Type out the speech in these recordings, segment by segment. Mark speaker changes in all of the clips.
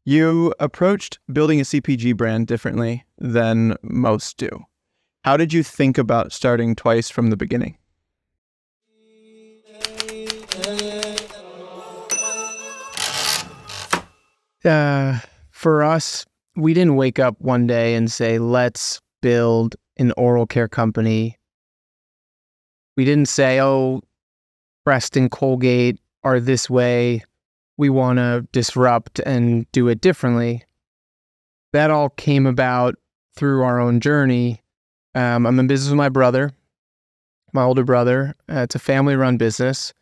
Speaker 1: You approached building a CPG brand differently than most do. How did you think about starting Twice from the beginning?
Speaker 2: For us, we didn't wake up one day and say, let's build an oral care company. We didn't say, oh, Crest and Colgate are this way. We want to disrupt and do it differently. That all came about through our own journey. I'm in business with my brother, my older brother. It's a family-run business.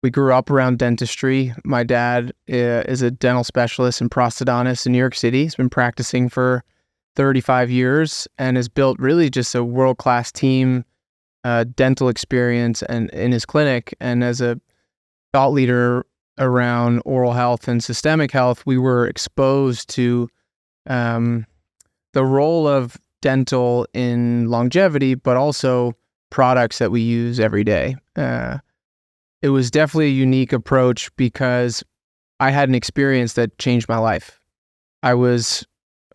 Speaker 2: We grew up around dentistry. My dad is a dental specialist and prosthodontist in New York City. He's been practicing for 35 years and has built really just a world-class team, dental experience and in his clinic. And as a thought leader around oral health and systemic health, we were exposed to the role of dental in longevity, but also products that we use every day. It was definitely a unique approach because I had an experience that changed my life. I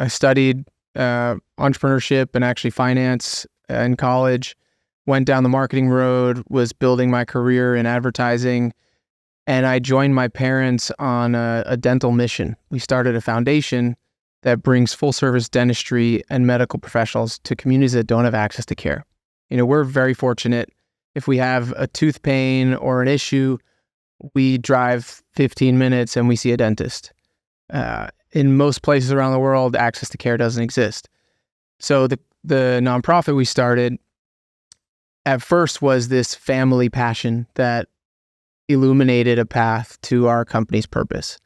Speaker 2: studied entrepreneurship and actually finance in college, went down the marketing road, was building my career in advertising, and I joined my parents on a dental mission. We started a foundation that brings full-service dentistry and medical professionals to communities that don't have access to care. We're very fortunate. If we have a tooth pain or an issue, we drive 15 minutes and we see a dentist. In most places around the world, access to care doesn't exist. So the nonprofit we started at first was this family passion that illuminated a path to our company's purpose.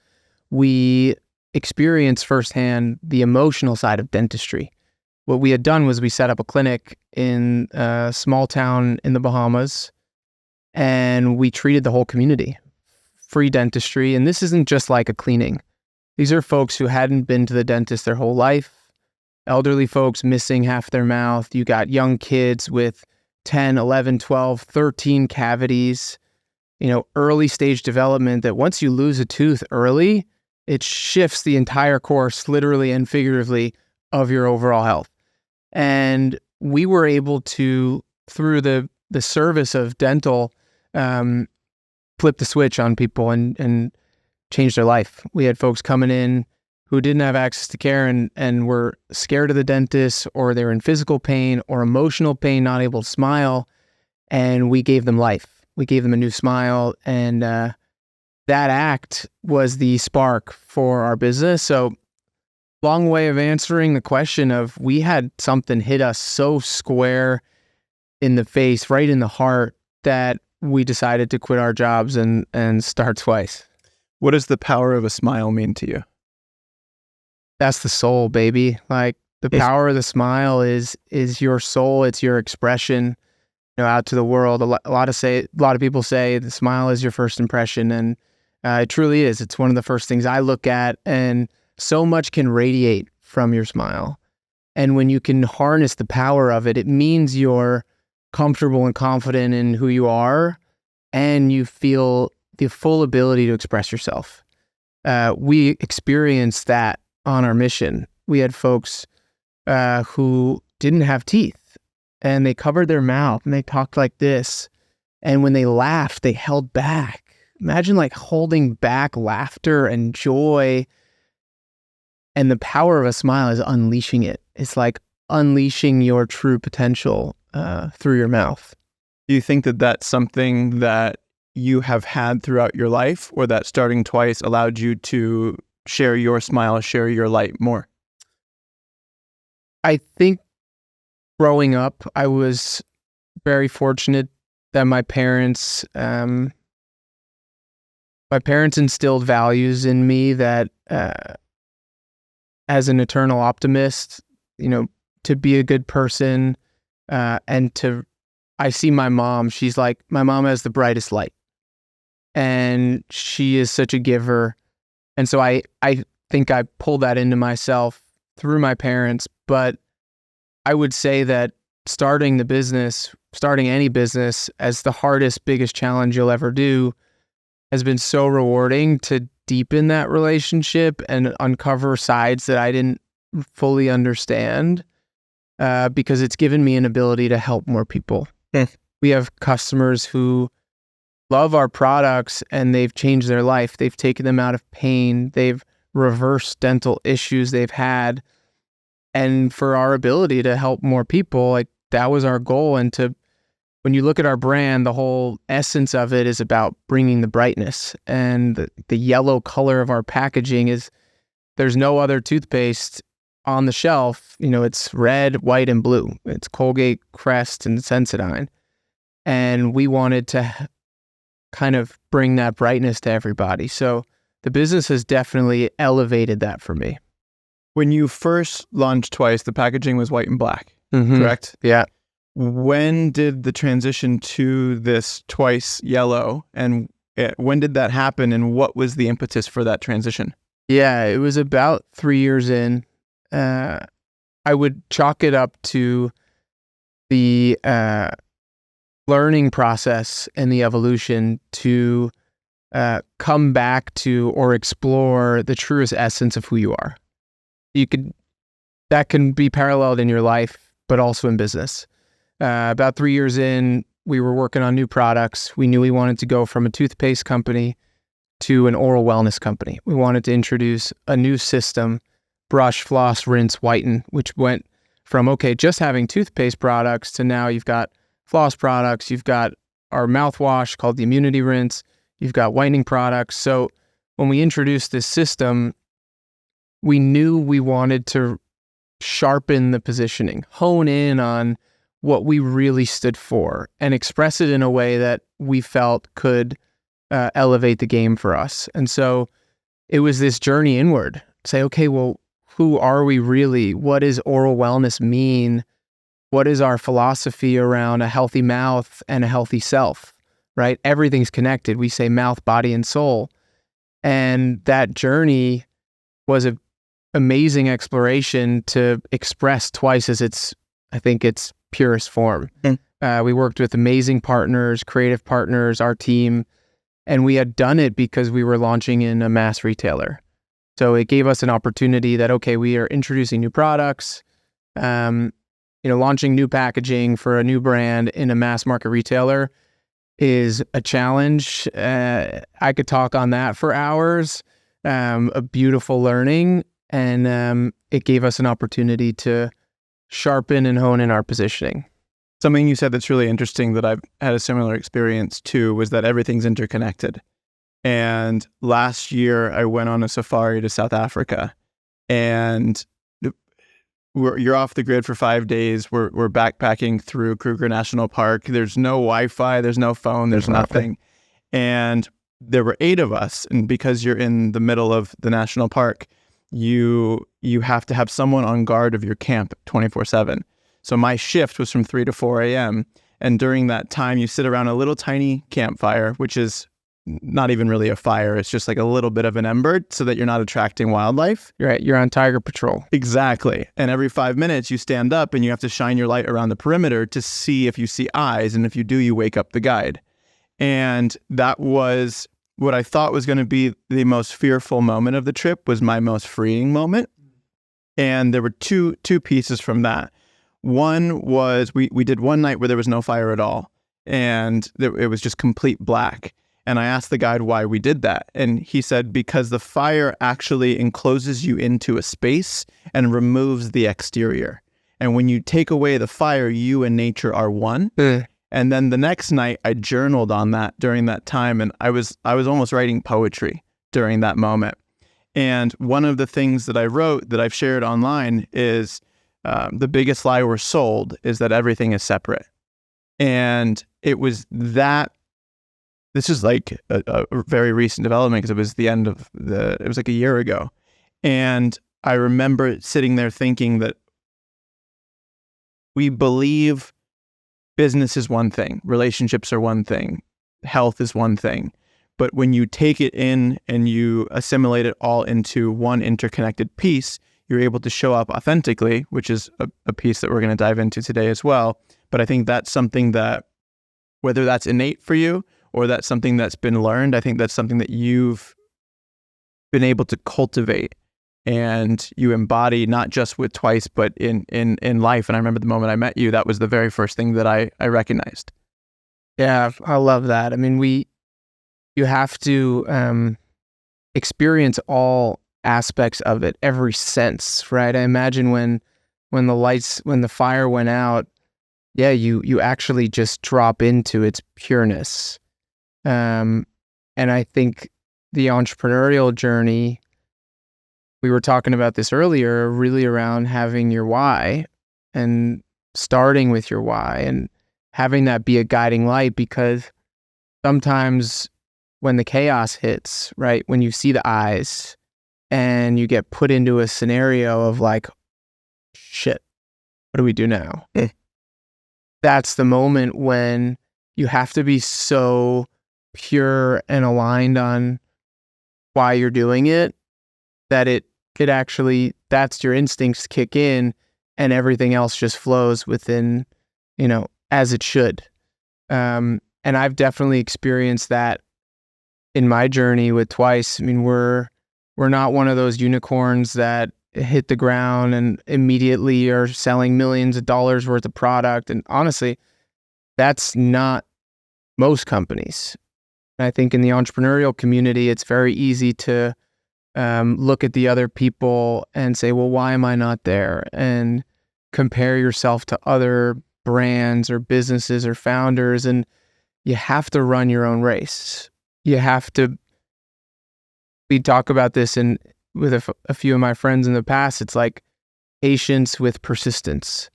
Speaker 2: We experienced firsthand the emotional side of dentistry. What we had done was we set up a clinic in a small town in the Bahamas, and we treated the whole community. Free dentistry, and this isn't just like a cleaning. These are folks who hadn't been to the dentist their whole life, elderly folks missing half their mouth. You got young kids with 10, 11, 12, 13 cavities, early stage development that once you lose a tooth early, it shifts the entire course, literally and figuratively, of your overall health. And we were able to, through the service of dental, flip the switch on people and change their life. We had folks coming in who didn't have access to care and were scared of the dentist, or they were in physical pain or emotional pain, not able to smile. And we gave them life. We gave them a new smile. And that act was the spark for our business. So long way of answering the question of, we had something hit us so square in the face, right in the heart, that we decided to quit our jobs and start Twice.
Speaker 1: What does the power of a smile mean to you?
Speaker 2: That's the soul, baby. Like, the power of the smile is your soul. It's your expression, out to the world. A lot of people say the smile is your first impression, and it truly is. It's one of the first things I look at, and so much can radiate from your smile. And when you can harness the power of it, it means you're comfortable and confident in who you are, and you feel the full ability to express yourself. We experienced that on our mission. We had folks who didn't have teeth, and they covered their mouth, and they talked like this. And when they laughed, they held back. Imagine holding back laughter and joy. And the power of a smile is unleashing it. It's like unleashing your true potential through your mouth.
Speaker 1: Do you think that that's something that you have had throughout your life, or that starting Twice allowed you to share your smile, share your light more?
Speaker 2: I think growing up, I was very fortunate that my parents instilled values in me that, as an eternal optimist, to be a good person, and I see my mom, my mom has the brightest light, and she is such a giver. And so I think I pulled that into myself through my parents. But I would say that starting any business, as the hardest, biggest challenge you'll ever do, has been so rewarding to deepen that relationship and uncover sides that I didn't fully understand, because it's given me an ability to help more people. We have customers who love our products and they've changed their life. They've taken them out of pain. They've reversed dental issues they've had. And for our ability to help more people, like that was our goal. And when you look at our brand, the whole essence of it is about bringing the brightness. And the yellow color of our packaging is, there's no other toothpaste on the shelf. It's red, white, and blue. It's Colgate, Crest, and Sensodyne. And we wanted to kind of bring that brightness to everybody. So the business has definitely elevated that for me.
Speaker 1: When you first launched Twice, the packaging was white and black, correct?
Speaker 2: Yeah.
Speaker 1: When did the transition to this Twice yellow, and when did that happen, and what was the impetus for that transition?
Speaker 2: Yeah, it was about 3 years in. I would chalk it up to the learning process and the evolution to come back to or explore the truest essence of who you are. That can be paralleled in your life, but also in business. About 3 years in, we were working on new products. We knew we wanted to go from a toothpaste company to an oral wellness company. We wanted to introduce a new system, brush, floss, rinse, whiten, which went from, just having toothpaste products to now you've got floss products, you've got our mouthwash called the Immunity Rinse, you've got whitening products. So when we introduced this system, we knew we wanted to sharpen the positioning, hone in on what we really stood for, and express it in a way that we felt could elevate the game for us. And so it was this journey inward. Say, well, who are we really? What does oral wellness mean? What is our philosophy around a healthy mouth and a healthy self, right? Everything's connected. We say mouth, body, and soul. And that journey was an amazing exploration to express Twice as its purest form. We worked with amazing partners, creative partners, our team, and we had done it because we were launching in a mass retailer. So it gave us an opportunity that, we are introducing new products, launching new packaging for a new brand in a mass market retailer is a challenge. I could talk on that for hours, a beautiful learning, and it gave us an opportunity to sharpen and hone in our positioning.
Speaker 1: Something you said that's really interesting that I've had a similar experience to was that everything's interconnected. And last year I went on a safari to South Africa, and you're off the grid for 5 days. We're backpacking through Kruger National Park. There's no Wi-Fi, there's no phone, there's nothing. And there were 8 of us. And because you're in the middle of the national park, you have to have someone on guard of your camp 24/7. So my shift was from 3 to 4 a.m. And during that time, you sit around a little tiny campfire, which is not even really a fire. It's just like a little bit of an ember so that you're not attracting wildlife.
Speaker 2: You're on tiger patrol.
Speaker 1: Exactly. And every 5 minutes you stand up and you have to shine your light around the perimeter to see if you see eyes. And if you do, you wake up the guide. And that was what I thought was going to be the most fearful moment of the trip, was my most freeing moment. And there were two pieces from that. One was we did one night where there was no fire at all. And it was just complete black. And I asked the guide why we did that. And he said, because the fire actually encloses you into a space and removes the exterior. And when you take away the fire, you and nature are one. And then the next night I journaled on that during that time. And I was almost writing poetry during that moment. And one of the things that I wrote that I've shared online is the biggest lie we're sold is that everything is separate. And it was that. This is like a very recent development because it was the end of it was like a year ago. And I remember sitting there thinking that we believe business is one thing, relationships are one thing, health is one thing. But when you take it in and you assimilate it all into one interconnected piece, you're able to show up authentically, which is a piece that we're going to dive into today as well. But I think that's something that, whether that's innate for you or that's something that's been learned, I think that's something that you've been able to cultivate and you embody not just with Twice, but in life. And I remember the moment I met you, that was the very first thing that I recognized.
Speaker 2: Yeah, I love that. I mean, you have to experience all aspects of it, every sense, right? I imagine when the fire went out, yeah, you actually just drop into its pureness. And I think the entrepreneurial journey, we were talking about this earlier, really around having your why and starting with your why and having that be a guiding light, because sometimes when the chaos hits, right, when you see the eyes and you get put into a scenario of like, shit, what do we do now? That's the moment when you have to be so pure and aligned on why you're doing it that it actually, that's your instincts kick in and everything else just flows within, as it should. And I've definitely experienced that in my journey with Twice. I mean, we're not one of those unicorns that hit the ground and immediately are selling millions of dollars worth of product. And honestly, that's not most companies. And I think in the entrepreneurial community, it's very easy to look at the other people and say, well, why am I not there? And compare yourself to other brands or businesses or founders. And you have to run your own race. You have to, we talk about this with a few of my friends in the past. It's like patience with persistence.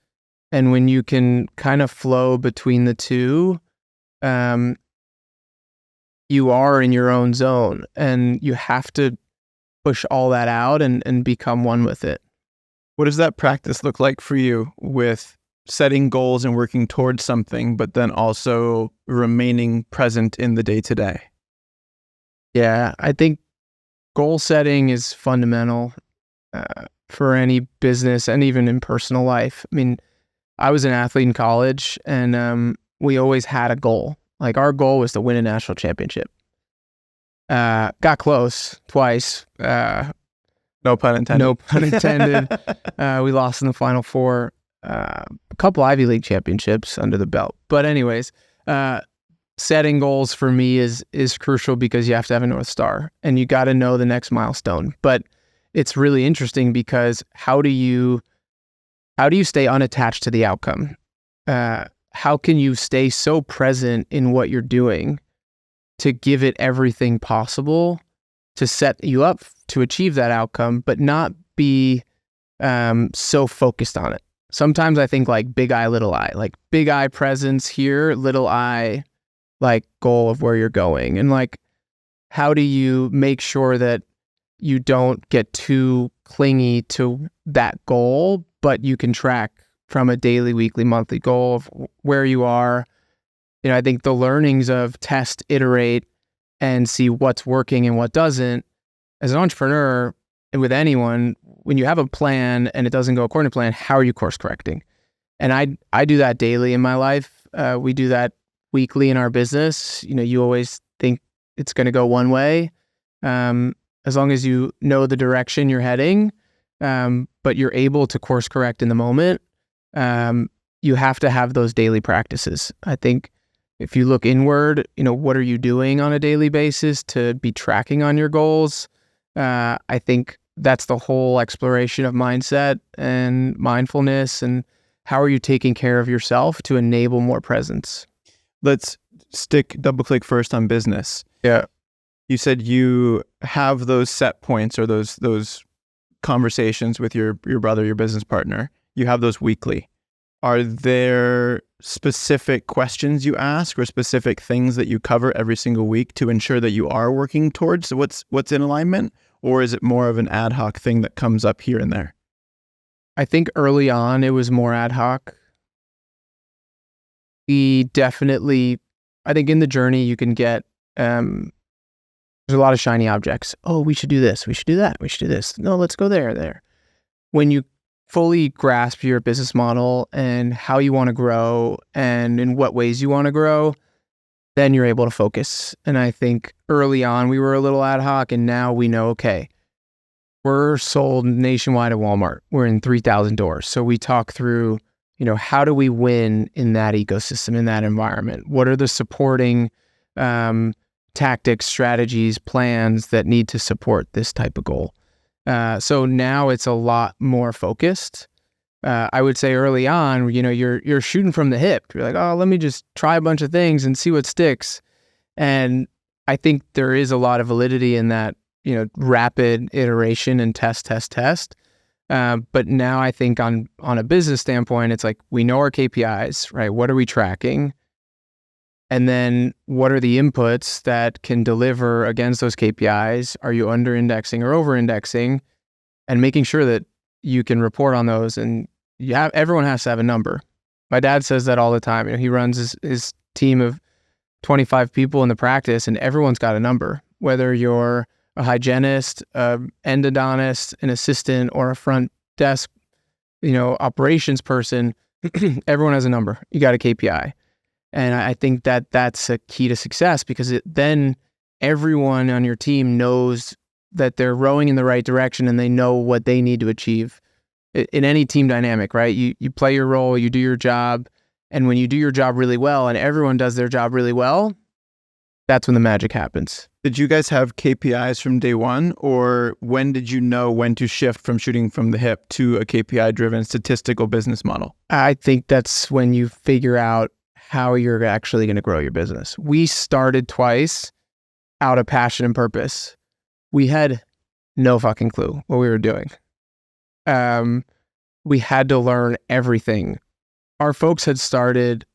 Speaker 2: And when you can kind of flow between the two, you are in your own zone, and you have to push all that out and become one with it.
Speaker 1: What does that practice look like for you with setting goals and working towards something, but then also remaining present in the day-to-day?
Speaker 2: Yeah, I think goal setting is fundamental for any business and even in personal life. I mean, I was an athlete in college, and we always had a goal. Like, our goal was to win a national championship. Got close twice.
Speaker 1: No pun intended.
Speaker 2: No pun intended. We lost in the Final Four. A couple Ivy League championships under the belt. But anyways, setting goals for me is crucial, because you have to have a North Star and you got to know the next milestone. But it's really interesting because how do you stay unattached to the outcome? How can you stay so present in what you're doing to give it everything possible to set you up to achieve that outcome, but not be so focused on it? Sometimes I think like big eye, little eye, like big eye presence here, little eye, like goal of where you're going. And like, how do you make sure that you don't get too clingy to that goal, but you can track from a daily, weekly, monthly goal of where you are? I think the learnings of test, iterate, and see what's working and what doesn't. As an entrepreneur, and with anyone, when you have a plan and it doesn't go according to plan, how are you course correcting? And I do that daily in my life. We do that weekly in our business. You always think it's going to go one way, as long as you know the direction you're heading, but you're able to course correct in the moment. You have to have those daily practices. I think if you look inward, what are you doing on a daily basis to be tracking on your goals? I think that's the whole exploration of mindset and mindfulness, and how are you taking care of yourself to enable more presence?
Speaker 1: Let's double click first on business.
Speaker 2: Yeah.
Speaker 1: You said you have those set points or those conversations with your brother, your business partner. You have those weekly. Are there specific questions you ask or specific things that you cover every single week to ensure that you are working towards what's in alignment? Or is it more of an ad hoc thing that comes up here and there?
Speaker 2: I think early on it was more ad hoc. I think in the journey you can get, there's a lot of shiny objects. Oh, we should do this. We should do that. We should do this. No, let's go there. When you fully grasp your business model and how you want to grow and in what ways you want to grow, then you're able to focus. And I think early on we were a little ad hoc, and now we know, okay, we're sold nationwide at Walmart. We're in 3,000 doors. So we talk through, how do we win in that ecosystem, in that environment? What are the supporting tactics, strategies, plans that need to support this type of goal? So now it's a lot more focused. I would say early on, you're shooting from the hip. You're like, oh, let me just try a bunch of things and see what sticks. And I think there is a lot of validity in that, rapid iteration and test. But now I think on a business standpoint, it's like, we know our KPIs, right? What are we tracking? And then what are the inputs that can deliver against those KPIs? Are you under indexing or over indexing? And making sure that you can report on those. And everyone has to have a number. My dad says that all the time. He runs his team of 25 people in the practice, and everyone's got a number. Whether you're a hygienist, endodontist, an assistant, or a front desk, operations person, everyone has a number. You got a KPI. And I think that that's a key to success, because then everyone on your team knows that they're rowing in the right direction and they know what they need to achieve. In any team dynamic, right? You play your role, you do your job, and when you do your job really well and everyone does their job really well, that's when the magic happens.
Speaker 1: Did you guys have KPIs from day one, or when did you know when to shift from shooting from the hip to a KPI-driven statistical business model?
Speaker 2: I think that's when you figure out how you're actually going to grow your business. We started twice out of passion and purpose. We had no fucking clue what we were doing. We had to learn everything. Our folks had started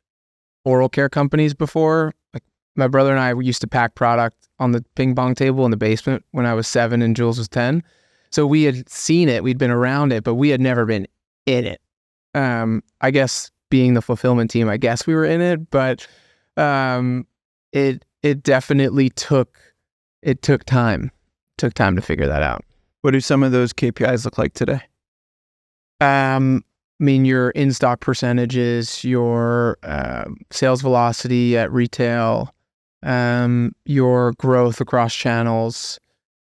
Speaker 2: oral care companies before. Like, my brother and I used to pack product on the ping pong table in the basement when I was 7 and Jules was 10. So we had seen it, we'd been around it, but we had never been in it. I guess being the fulfillment team, I guess we were in it, but it definitely took time. Took time to figure that out.
Speaker 1: What do some of those KPIs look like today?
Speaker 2: Your in-stock percentages, your sales velocity at retail, your growth across channels.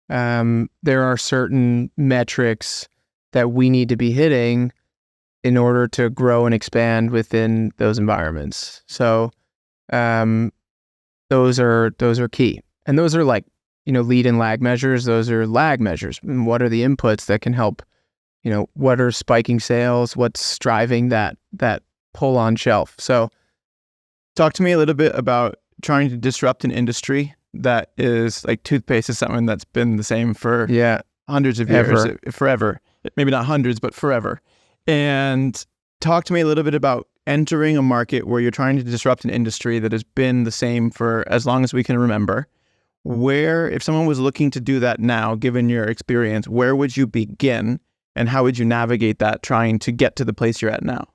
Speaker 2: There are certain metrics that we need to be hitting in order to grow and expand within those environments. So those are key. And those are like, lead and lag measures. Those are lag measures. And what are the inputs that can help? What are spiking sales? What's driving that pull on shelf? So
Speaker 1: talk to me a little bit about trying to disrupt an industry that is like toothpaste is something that's been the same for hundreds of years, forever. Maybe not hundreds, but forever. And talk to me a little bit about entering a market where you're trying to disrupt an industry that has been the same for as long as we can remember. Where, if someone was looking to do that now, given your experience, where would you begin? And how would you navigate that, trying to get to the place you're at now?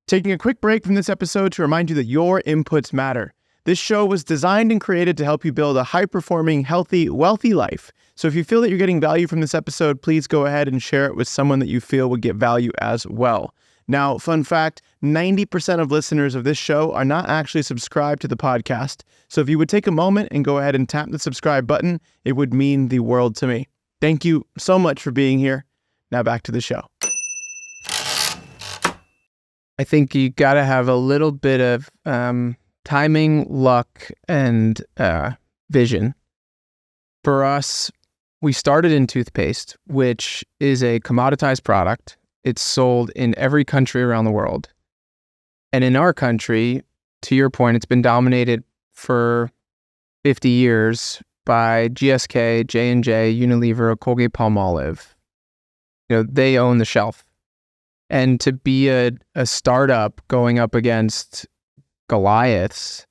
Speaker 1: Taking a quick break from this episode to remind you that your inputs matter. This show was designed and created to help you build a high-performing, healthy, wealthy life. So if you feel that you're getting value from this episode, please go ahead and share it with someone that you feel would get value as well. Now, fun fact, 90% of listeners of this show are not actually subscribed to the podcast. So if you would take a moment and go ahead and tap the subscribe button, it would mean the world to me. Thank you so much for being here. Now back to the show.
Speaker 2: I think you got to have a little bit of timing, luck, and vision. For us, we started in toothpaste, which is a commoditized product. It's sold in every country around the world. And in our country, to your point, it's been dominated for 50 years by GSK, J&J, Unilever, Colgate, Palmolive. They own the shelf. And to be a startup going up against Goliaths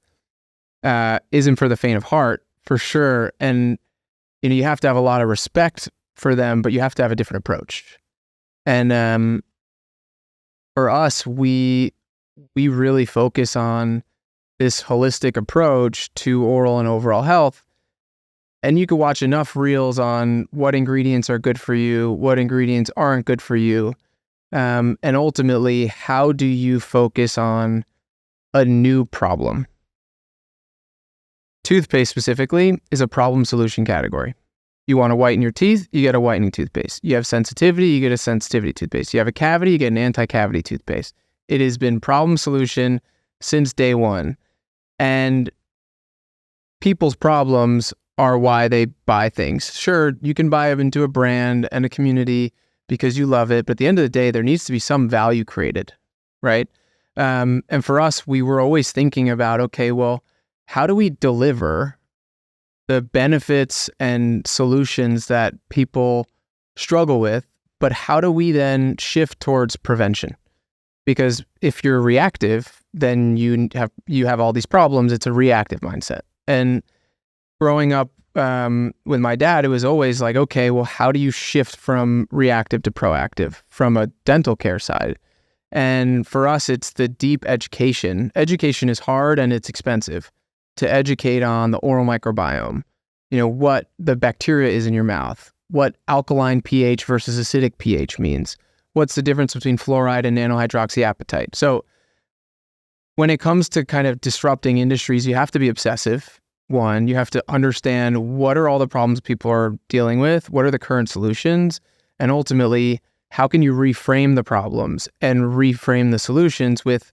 Speaker 2: isn't for the faint of heart, for sure. And you have to have a lot of respect for them, but you have to have a different approach. And for us, we really focus on this holistic approach to oral and overall health. And you can watch enough reels on what ingredients are good for you, what ingredients aren't good for you. And ultimately, how do you focus on a new problem. Toothpaste specifically is a problem solution category. You want to whiten your teeth, you get a whitening toothpaste. You have sensitivity, you get a sensitivity toothpaste. You have a cavity, you get an anti-cavity toothpaste. It has been problem solution since day one. And people's problems are why they buy things. Sure, you can buy them into a brand and a community because you love it, but at the end of the day, there needs to be some value created, right? And for us, we were always thinking about, okay, well, how do we deliver the benefits and solutions that people struggle with, but how do we then shift towards prevention? Because if you're reactive, then you have all these problems. It's a reactive mindset. And growing up with my dad, it was always like, okay, well, how do you shift from reactive to proactive from a dental care side? And for us, it's the deep education. Education is hard and it's expensive to educate on the oral microbiome, what the bacteria is in your mouth, what alkaline pH versus acidic pH means, what's the difference between fluoride and nanohydroxyapatite. So when it comes to kind of disrupting industries, you have to be obsessive. One, you have to understand what are all the problems people are dealing with, what are the current solutions, and ultimately, how can you reframe the problems and reframe the solutions with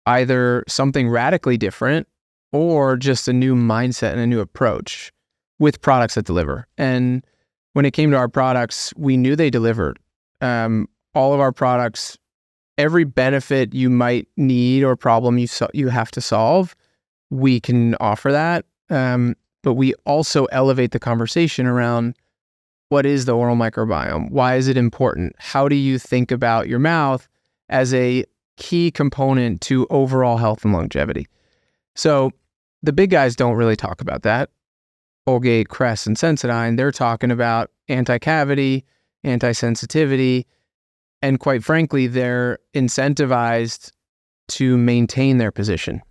Speaker 2: either something radically different or just a new mindset and a new approach with products that deliver. And when it came to our products, we knew they delivered. All of our products, every benefit you might need or problem you have to solve, we can offer that. But we also elevate the conversation around what is the oral microbiome? Why is it important? How do you think about your mouth as a key component to overall health and longevity? So the big guys don't really talk about that. Colgate, Crest, and Sensodyne, they're talking about anti-cavity, anti-sensitivity, and quite frankly, they're incentivized to maintain their position.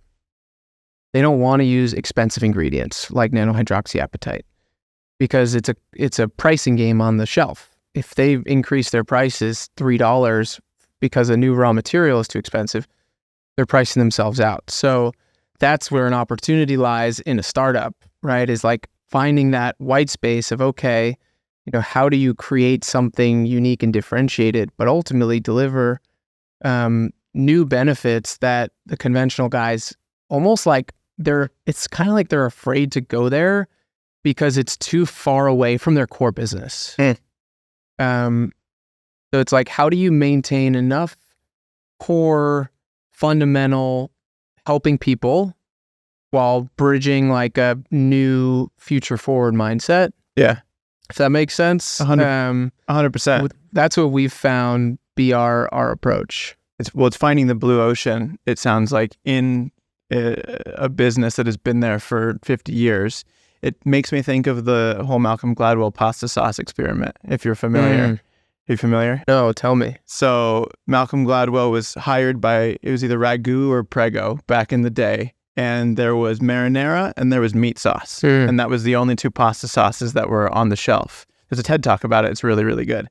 Speaker 2: They don't want to use expensive ingredients like nanohydroxyapatite because it's a pricing game on the shelf. If they increase their prices $3 because a new raw material is too expensive, they're pricing themselves out. So that's where an opportunity lies in a startup, right? Is like finding that white space of, okay, how do you create something unique and differentiated, but ultimately deliver new benefits that the conventional guys almost like it's kind of like they're afraid to go there because it's too far away from their core business. So it's like, how do you maintain enough core, fundamental, helping people while bridging like a new future forward mindset?
Speaker 1: Yeah.
Speaker 2: If that makes sense.
Speaker 1: 100%.
Speaker 2: That's what we've found be our approach.
Speaker 1: It's finding the blue ocean, it sounds like, in a business that has been there for 50 years. It makes me think of the whole Malcolm Gladwell pasta sauce experiment, if you're familiar. Are you familiar?
Speaker 2: No, tell me.
Speaker 1: So Malcolm Gladwell was hired by, it was either Ragu or Prego back in the day. And there was marinara and there was meat sauce. And that was the only two pasta sauces that were on the shelf. There's a TED Talk about it. It's really, really good.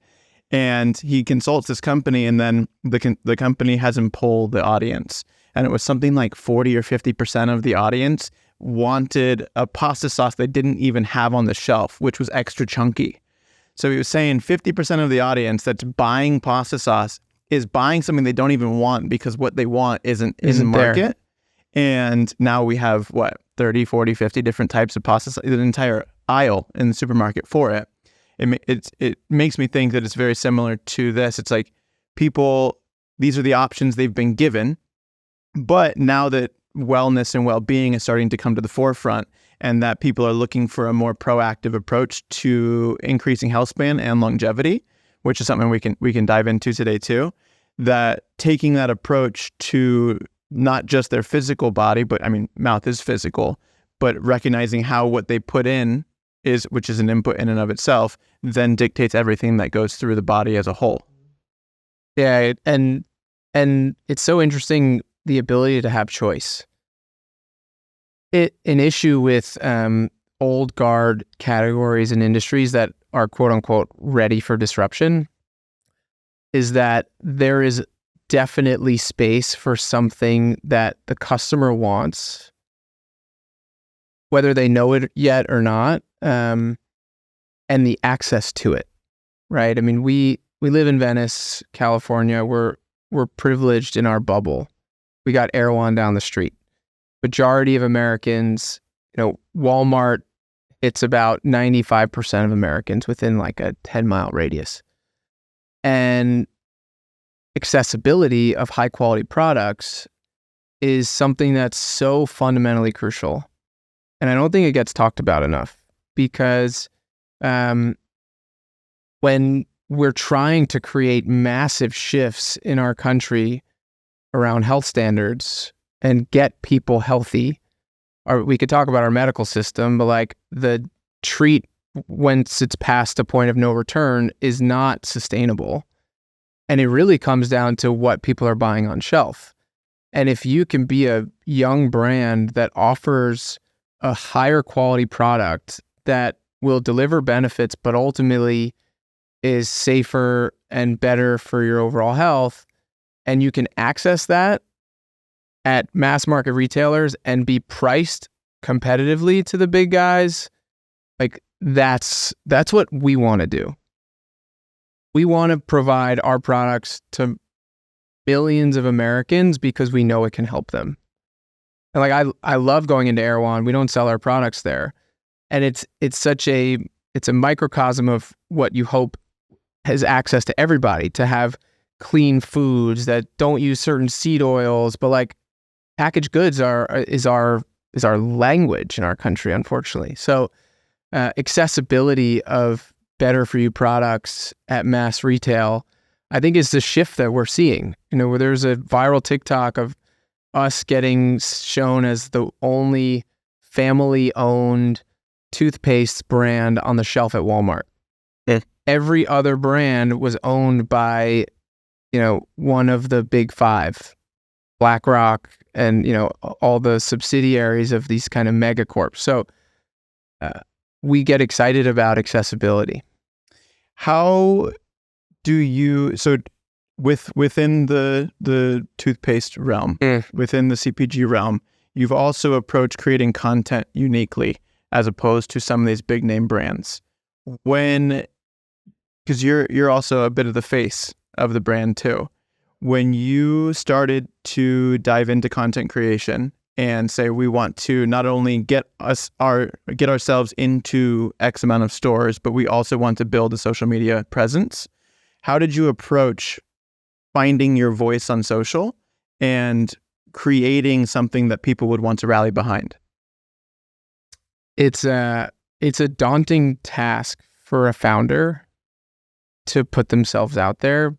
Speaker 1: And he consults this company, and then the company has him poll the audience. And it was something like 40 or 50% of the audience wanted a pasta sauce they didn't even have on the shelf, which was extra chunky. So he was saying 50% of the audience that's buying pasta sauce is buying something they don't even want because what they want isn't in the market. There. And now we have 30, 40, 50 different types of pasta sauce, an entire aisle in the supermarket for it. It makes me think that it's very similar to this. It's like people, these are the options they've been given. But now that wellness and well-being is starting to come to the forefront and that people are looking for a more proactive approach to increasing health span and longevity, which is something we can dive into today too, that taking that approach to not just their physical body, but mouth is physical, but recognizing how what they put in which is an input in and of itself, then dictates everything that goes through the body as a whole.
Speaker 2: Yeah, and it's so interesting, the ability to have choice. An issue with old guard categories and industries that are quote unquote ready for disruption is that there is definitely space for something that the customer wants, whether they know it yet or not, and the access to it, right? I mean, we live in Venice, California. We're privileged in our bubble. We got Erewhon down the street. Majority of Americans, Walmart, it's about 95% of Americans within like a 10-mile radius. And accessibility of high quality products is something that's so fundamentally crucial. And I don't think it gets talked about enough, because when we're trying to create massive shifts in our country around health standards and get people healthy, or we could talk about our medical system, but like the treat once it's past a point of no return is not sustainable. And it really comes down to what people are buying on shelf. And if you can be a young brand that offers a higher quality product that will deliver benefits, but ultimately is safer and better for your overall health, and you can access that at mass market retailers and be priced competitively to the big guys, like that's what we want to do. We want to provide our products to billions of Americans because we know it can help them. And like I love going into Erewhon. We don't sell our products there. And it's a microcosm of what you hope has access to everybody, to have clean foods that don't use certain seed oils, but like packaged goods is our language in our country, unfortunately. So accessibility of better for you products at mass retail, I think, is the shift that we're seeing. Where there's a viral TikTok of us getting shown as the only family-owned toothpaste brand on the shelf at Walmart. Every other brand was owned by, one of the big five, BlackRock, and, all the subsidiaries of these kind of megacorps. So we get excited about accessibility.
Speaker 1: How do you, within the toothpaste realm, within the CPG realm, you've also approached creating content uniquely as opposed to some of these big name brands. Because you're also a bit of the face of the brand too. When you started to dive into content creation and say, we want to not only get ourselves into X amount of stores, but we also want to build a social media presence, how did you approach finding your voice on social and creating something that people would want to rally behind?
Speaker 2: It's a daunting task for a founder to put themselves out there.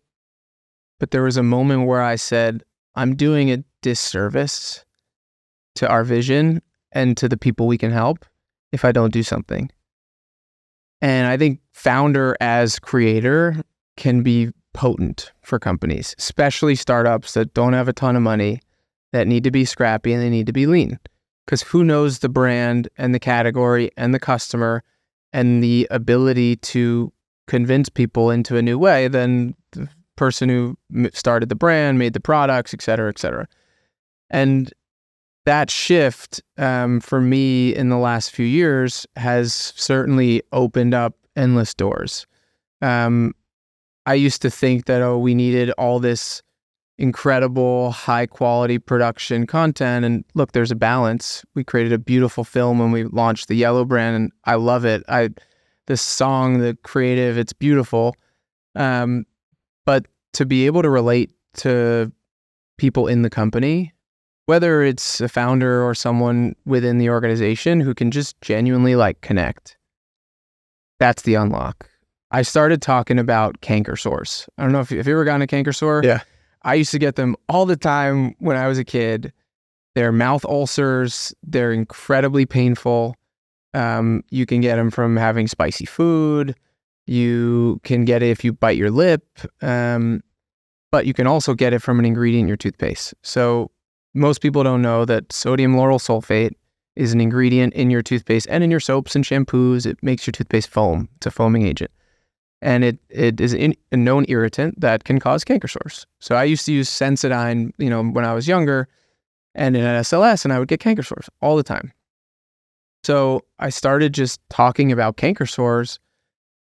Speaker 2: But there was a moment where I said, I'm doing a disservice to our vision and to the people we can help if I don't do something. And I think founder as creator can be potent for companies, especially startups that don't have a ton of money, that need to be scrappy and they need to be lean. Because who knows the brand and the category and the customer and the ability to convince people into a new way than the person who started the brand, made the products, et cetera, et cetera. And that shift for me in the last few years has certainly opened up endless doors. I used to think that, we needed all this incredible high quality production content. And look, there's a balance. We created a beautiful film when we launched the Yellow brand, and I love it. The song, the creative, it's beautiful. But to be able to relate to people in the company, whether it's a founder or someone within the organization who can just genuinely connect, that's the unlock. I started talking about Canker sores. I don't know if you ever gotten a Canker sore.
Speaker 1: Yeah.
Speaker 2: I used to get them all the time when I was a kid. They're mouth ulcers. They're incredibly painful. You can get them from having spicy food. You can get it if you bite your lip. But you can also get it from an ingredient in your toothpaste. So most people don't know that sodium lauryl sulfate is an ingredient in your toothpaste and in your soaps and shampoos. It makes your toothpaste foam. It's a foaming agent. and it is a known irritant that can cause canker sores. So I used to use Sensodyne, when I was younger, and in SLS, and I would get canker sores all the time. So I started just talking about canker sores,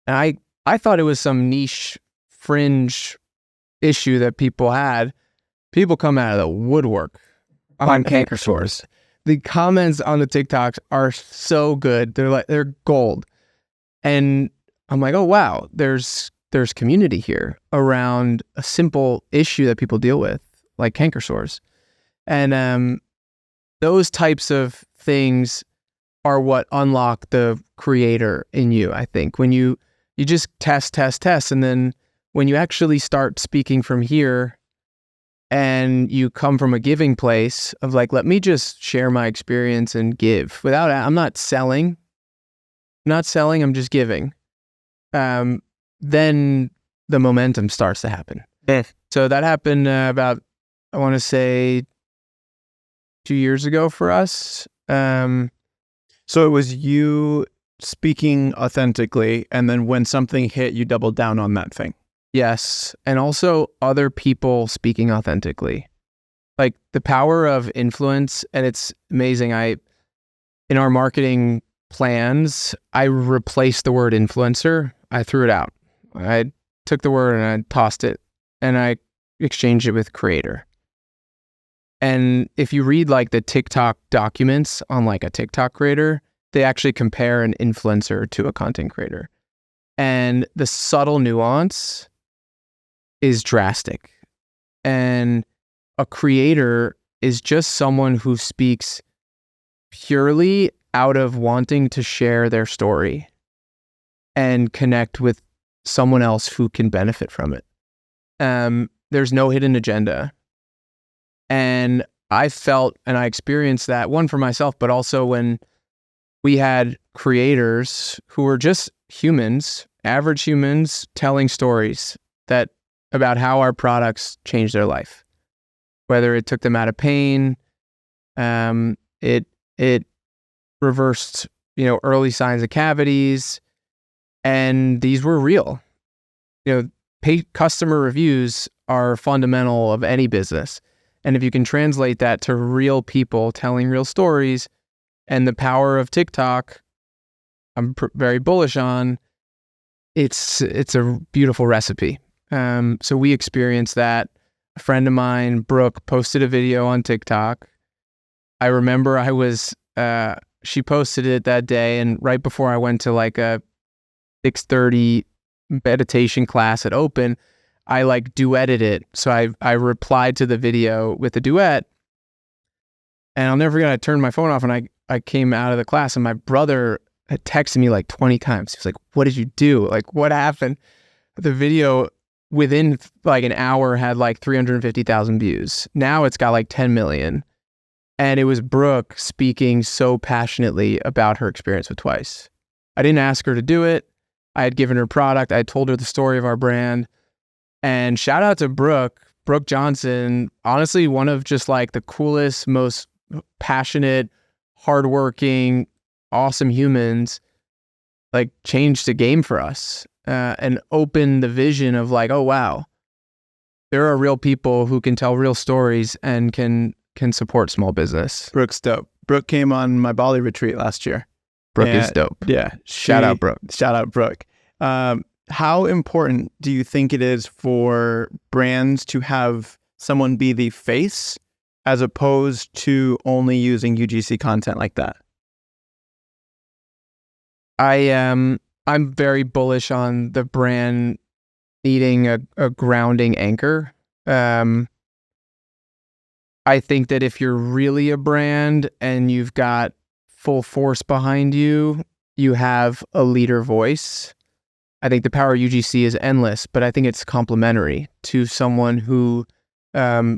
Speaker 2: and I thought it was some niche fringe issue that people had. People come out of the woodwork on canker sores. The comments on the TikToks are so good. They're gold. And I'm like, oh wow, there's community here around a simple issue that people deal with, like canker sores. And those types of things are what unlock the creator in you, I think. When you just test, and then when you actually start speaking from here and you come from a giving place of like, let me just share my experience and give I'm not selling, I'm just giving. Then the momentum starts to happen. So that happened about, I want to say 2 years ago for us.
Speaker 1: So it was you speaking authentically, and then when something hit, you doubled down on that thing.
Speaker 2: Yes. And also other people speaking authentically. Like the power of influence, and it's amazing. In our marketing plans, I replaced the word influencer. I threw it out. I took the word and I tossed it, and I exchanged it with creator. And if you read like the TikTok documents on like a TikTok creator, they actually compare an influencer to a content creator. And the subtle nuance is drastic. And a creator is just someone who speaks purely out of wanting to share their story and connect with someone else who can benefit from it. There's no hidden agenda. And I felt and I experienced that, one for myself, but also when we had creators who were just humans, average humans, telling stories about how our products changed their life, whether it took them out of pain, it reversed, early signs of cavities, and these were real. Customer reviews are fundamental of any business. And if you can translate that to real people telling real stories, and the power of TikTok, I'm very bullish on, it's a beautiful recipe. So we experienced that. A friend of mine, Brooke, posted a video on TikTok. I remember she posted it that day, and right before I went to like a 6:30 meditation class at Open, I like duetted it. So I replied to the video with a duet, and I'll never forget, I turned my phone off and I came out of the class, and my brother had texted me like 20 times. He was like, what did you do? Like, what happened? The video within like an hour had like 350,000 views. Now it's got like 10 million. And it was Brooke speaking so passionately about her experience with Twice. I didn't ask her to do it. I had given her product. I had told her the story of our brand. And shout out to Brooke Johnson, honestly, one of just like the coolest, most passionate, hardworking, awesome humans, like changed the game for us and opened the vision of like, oh, wow, there are real people who can tell real stories and can support small business.
Speaker 1: Brooke's dope. Brooke came on my Bali retreat last year.
Speaker 2: Brooke is dope.
Speaker 1: Yeah.
Speaker 2: Shout out Brooke.
Speaker 1: Shout out Brooke. How important do you think it is for brands to have someone be the face as opposed to only using UGC content like that?
Speaker 2: I'm very bullish on the brand needing a grounding anchor. I think that if you're really a brand and you've got full force behind you, you have a leader voice. I think the power of UGC is endless, but I think it's complementary to someone who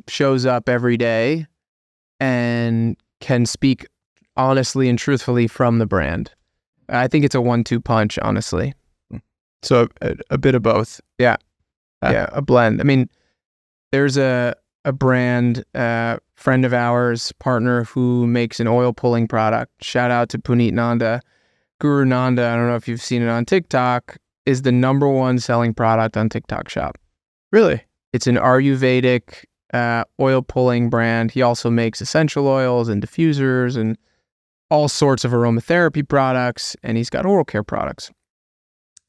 Speaker 2: shows up every day and can speak honestly and truthfully from the brand. I think it's a 1-2 punch, honestly.
Speaker 1: So a bit of both.
Speaker 2: Yeah. Yeah, a blend. I mean, there's a brand, friend of ours, partner, who makes an oil pulling product. Shout out to Puneet Nanda. Guru Nanda, I don't know if you've seen it on TikTok. is the number one selling product on TikTok Shop.
Speaker 1: Really?
Speaker 2: It's an Ayurvedic oil pulling brand. He also makes essential oils and diffusers and all sorts of aromatherapy products, and he's got oral care products.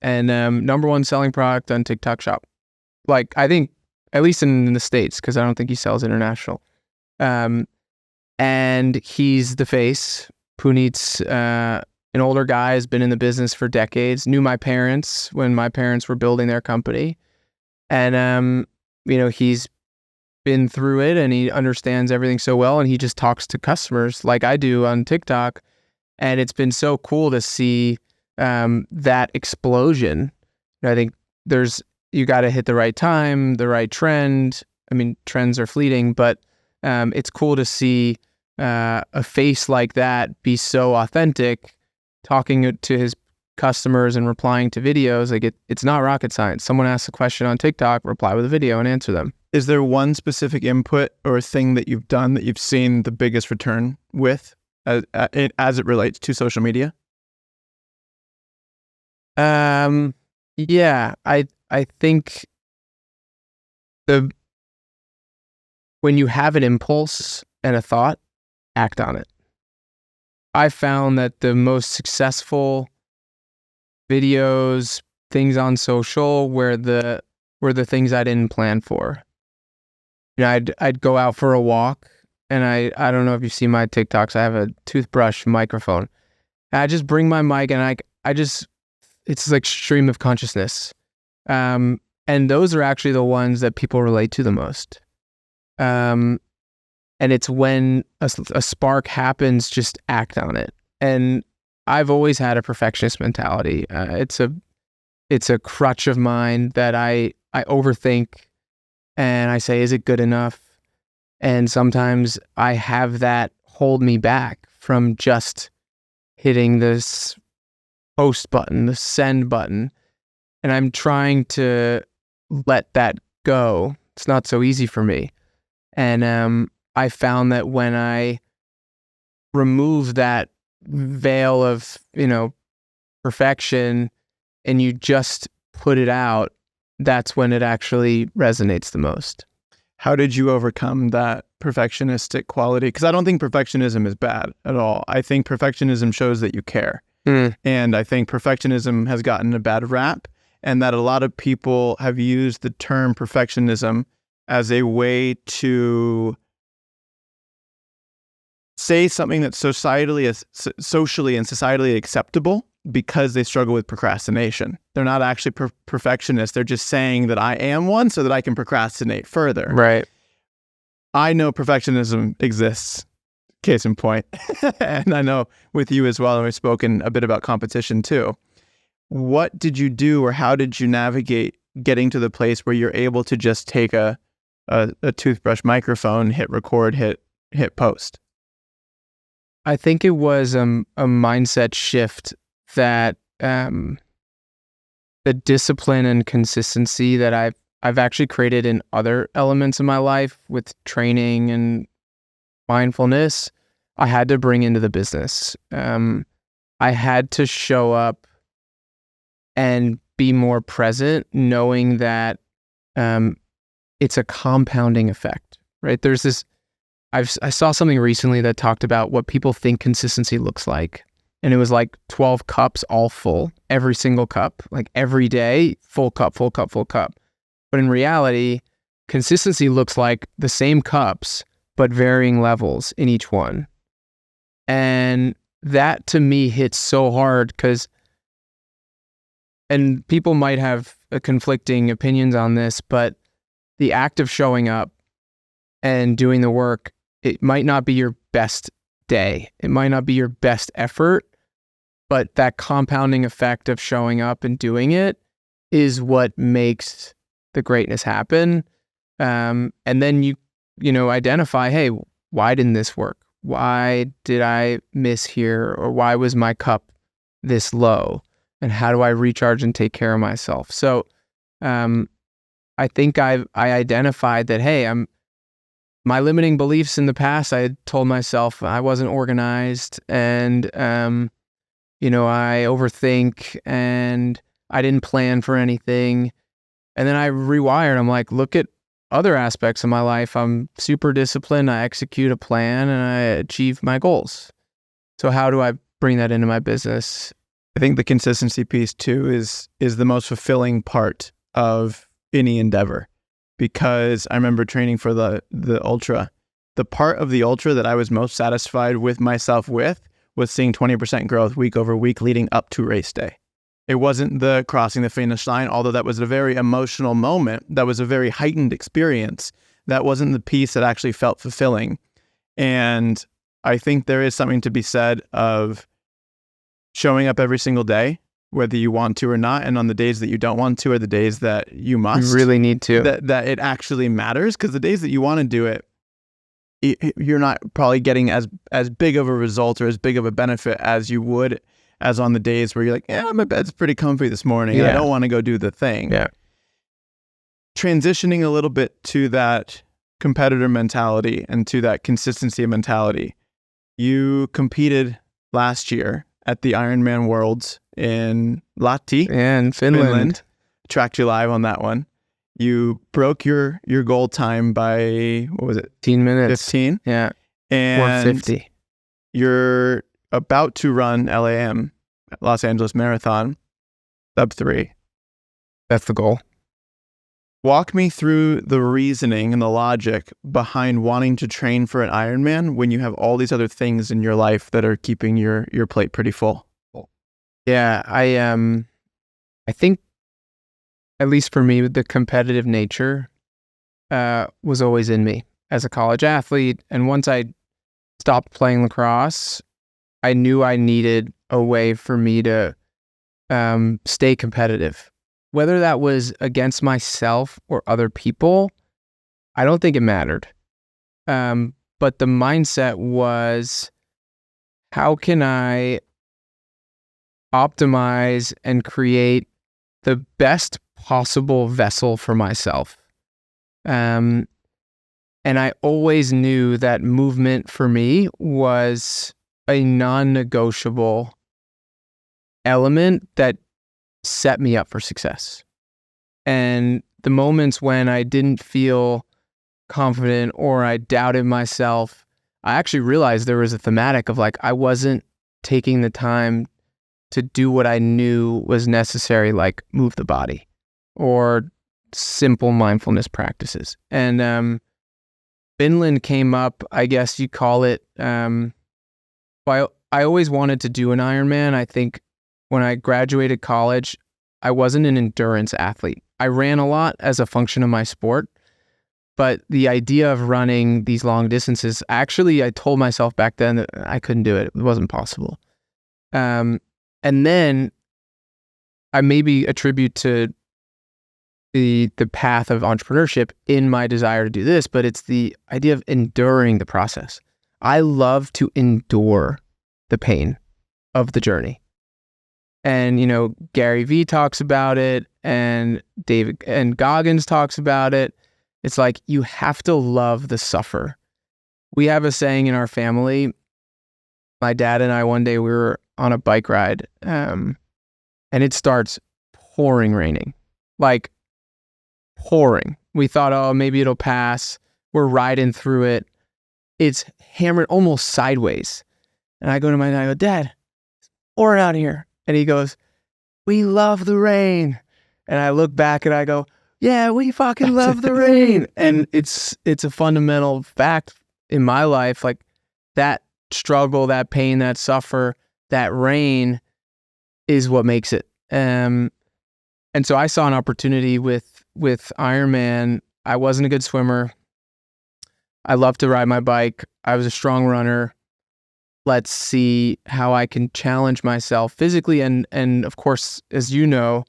Speaker 2: And number one selling product on TikTok Shop. Like, I think, at least in the States, because I don't think he sells international. And he's the face. Puneet's an older guy, has been in the business for decades, knew my parents when my parents were building their company. And, he's been through it and he understands everything so well. And he just talks to customers like I do on TikTok. And it's been so cool to see that explosion. I think you got to hit the right time, the right trend. I mean, trends are fleeting, but it's cool to see a face like that be so authentic, talking to his customers and replying to videos. Like it's not rocket science. Someone asks a question on TikTok, reply with a video and answer them.
Speaker 1: Is there one specific input or thing that you've done that you've seen the biggest return with as it relates to social media?
Speaker 2: Yeah, I think when you have an impulse and a thought, act on it. I found that the most successful videos, things on social were the things I didn't plan for. I'd go out for a walk, and I don't know if you see my TikToks. I have a toothbrush microphone. And I just bring my mic, and it's like stream of consciousness. And those are actually the ones that people relate to the most. And it's when a spark happens, just act on it. And I've always had a perfectionist mentality. It's a crutch of mine that I overthink, and I say, is it good enough? And sometimes I have that hold me back from just hitting this post button, the send button. And I'm trying to let that go. It's not so easy for me. And I found that when I remove that veil of, perfection and you just put it out, that's when it actually resonates the most.
Speaker 1: How did you overcome that perfectionistic quality? Because I don't think perfectionism is bad at all. I think perfectionism shows that you care. And I think perfectionism has gotten a bad rap, and that a lot of people have used the term perfectionism as a way to say something that's socially and societally acceptable because they struggle with procrastination. They're not actually perfectionists. They're just saying that I am one so that I can procrastinate further.
Speaker 2: Right.
Speaker 1: I know perfectionism exists, case in point. And I know with you as well, and we've spoken a bit about competition too. What did you do, or how did you navigate getting to the place where you're able to just take a toothbrush microphone, hit record, hit post?
Speaker 2: I think it was a mindset shift that the discipline and consistency that I've actually created in other elements of my life with training and mindfulness, I had to bring into the business. I had to show up and be more present, knowing that it's a compounding effect, right? There's this, I saw something recently that talked about what people think consistency looks like. And it was like 12 cups all full, every single cup, like every day, full cup, full cup, full cup. But in reality, consistency looks like the same cups, but varying levels in each one. And that to me hits so hard and people might have conflicting opinions on this, but the act of showing up and doing the work, it might not be your best day. It might not be your best effort, but that compounding effect of showing up and doing it is what makes the greatness happen. And then you identify, hey, why didn't this work? Why did I miss here? Or why was my cup this low? And how do I recharge and take care of myself? So I think I identified that, hey, my limiting beliefs in the past, I had told myself I wasn't organized and, I overthink and I didn't plan for anything. And then I rewired. I'm like, look at other aspects of my life. I'm super disciplined. I execute a plan and I achieve my goals. So how do I bring that into my business?
Speaker 1: I think the consistency piece too is the most fulfilling part of any endeavor, because I remember training for the ultra. The part of the ultra that I was most satisfied with myself with was seeing 20% growth week over week leading up to race day. It wasn't the crossing the finish line, although that was a very emotional moment. That was a very heightened experience. That wasn't the piece that actually felt fulfilling. And I think there is something to be said of showing up every single day, whether you want to or not. And on the days that you don't want to, or the days that you must.
Speaker 2: You really need to.
Speaker 1: That it actually matters, because the days that you want to do it, you're not probably getting as big of a result or as big of a benefit as you would as on the days where you're like, yeah, my bed's pretty comfy this morning. I don't want to go do the thing.
Speaker 2: Yeah.
Speaker 1: Transitioning a little bit to that competitor mentality and to that consistency mentality. You competed last year at the Ironman Worlds in Lahti.
Speaker 2: Yeah, in Finland.
Speaker 1: Tracked you live on that one. You broke your goal time by, what was it?
Speaker 2: 15 minutes.
Speaker 1: 15?
Speaker 2: Yeah.
Speaker 1: And
Speaker 2: 4:50.
Speaker 1: You're about to run LAM, Los Angeles Marathon, sub 3.
Speaker 2: That's the goal.
Speaker 1: Walk me through the reasoning and the logic behind wanting to train for an Ironman when you have all these other things in your life that are keeping your plate pretty full.
Speaker 2: Yeah, I think, at least for me, the competitive nature was always in me as a college athlete. And once I stopped playing lacrosse, I knew I needed a way for me to stay competitive. Whether that was against myself or other people, I don't think it mattered. But the mindset was, how can I optimize and create the best possible vessel for myself? And I always knew that movement for me was a non-negotiable element that set me up for success. And the moments when I didn't feel confident or I doubted myself, I actually realized there was a thematic of like, I wasn't taking the time to do what I knew was necessary, like move the body or simple mindfulness practices. And Finland came up, I guess you call it. I always wanted to do an Ironman. I think when I graduated college, I wasn't an endurance athlete. I ran a lot as a function of my sport, but the idea of running these long distances, actually, I told myself back then that I couldn't do it. It wasn't possible. And then I maybe attribute to the path of entrepreneurship in my desire to do this, but it's the idea of enduring the process. I love to endure the pain of the journey. And, you know, Gary Vee talks about it and David and Goggins talks about it. It's like, you have to love the suffer. We have a saying in our family. My dad and I, one day we were on a bike ride and it starts pouring raining, like pouring. We thought, oh, maybe it'll pass. We're riding through it. It's hammered almost sideways. And I go to my dad, I go, Dad, it's pouring out here. And he goes, we love the rain. And I look back and I go, yeah, we fucking love the rain. And it's a fundamental fact in my life, like that struggle, that pain, that suffer, that rain is what makes it. And so I saw an opportunity with Ironman. I wasn't a good swimmer. I loved to ride my bike. I was a strong runner. Let's see how I can challenge myself physically. And of course, as you know,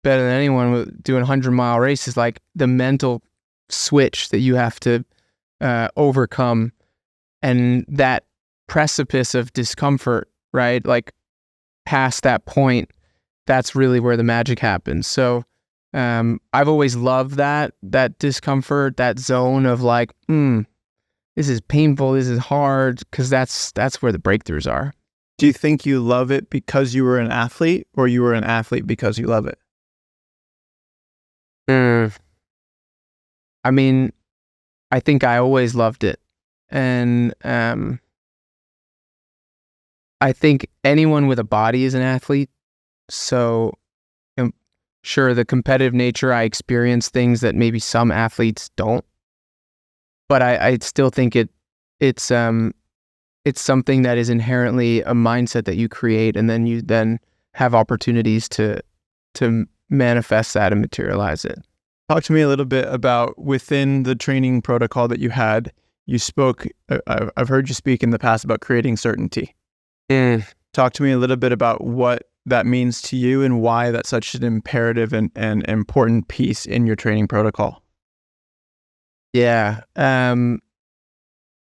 Speaker 2: better than anyone, doing 100-mile races, like the mental switch that you have to overcome, and that precipice of discomfort, right? Like past that point, that's really where the magic happens. So I've always loved that discomfort, that zone of like, this is painful, this is hard, because that's where the breakthroughs are.
Speaker 1: Do you think you love it because you were an athlete, or you were an athlete because you love it?
Speaker 2: Mm. I mean, I think I always loved it. And I think anyone with a body is an athlete. So, um, sure, the competitive nature, I experience things that maybe some athletes don't. But I still think it's something that is inherently a mindset that you create, and then you then have opportunities to manifest that and materialize it.
Speaker 1: Talk to me a little bit about within the training protocol that you had. You spoke, I've heard you speak in the past about creating certainty. Talk to me a little bit about what that means to you and why that's such an imperative and important piece in your training protocol.
Speaker 2: Yeah.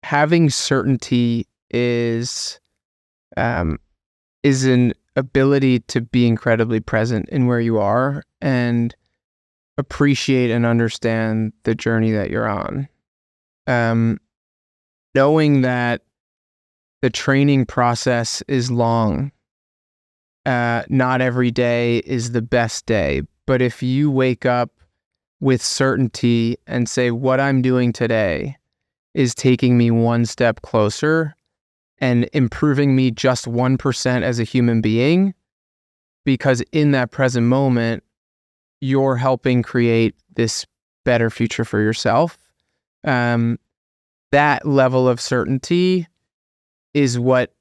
Speaker 2: Having certainty is an ability to be incredibly present in where you are and appreciate and understand the journey that you're on. Knowing that the training process is long. Not every day is the best day, but if you wake up with certainty and say, what I'm doing today is taking me one step closer and improving me just 1% as a human being, because in that present moment, you're helping create this better future for yourself. That level of certainty is what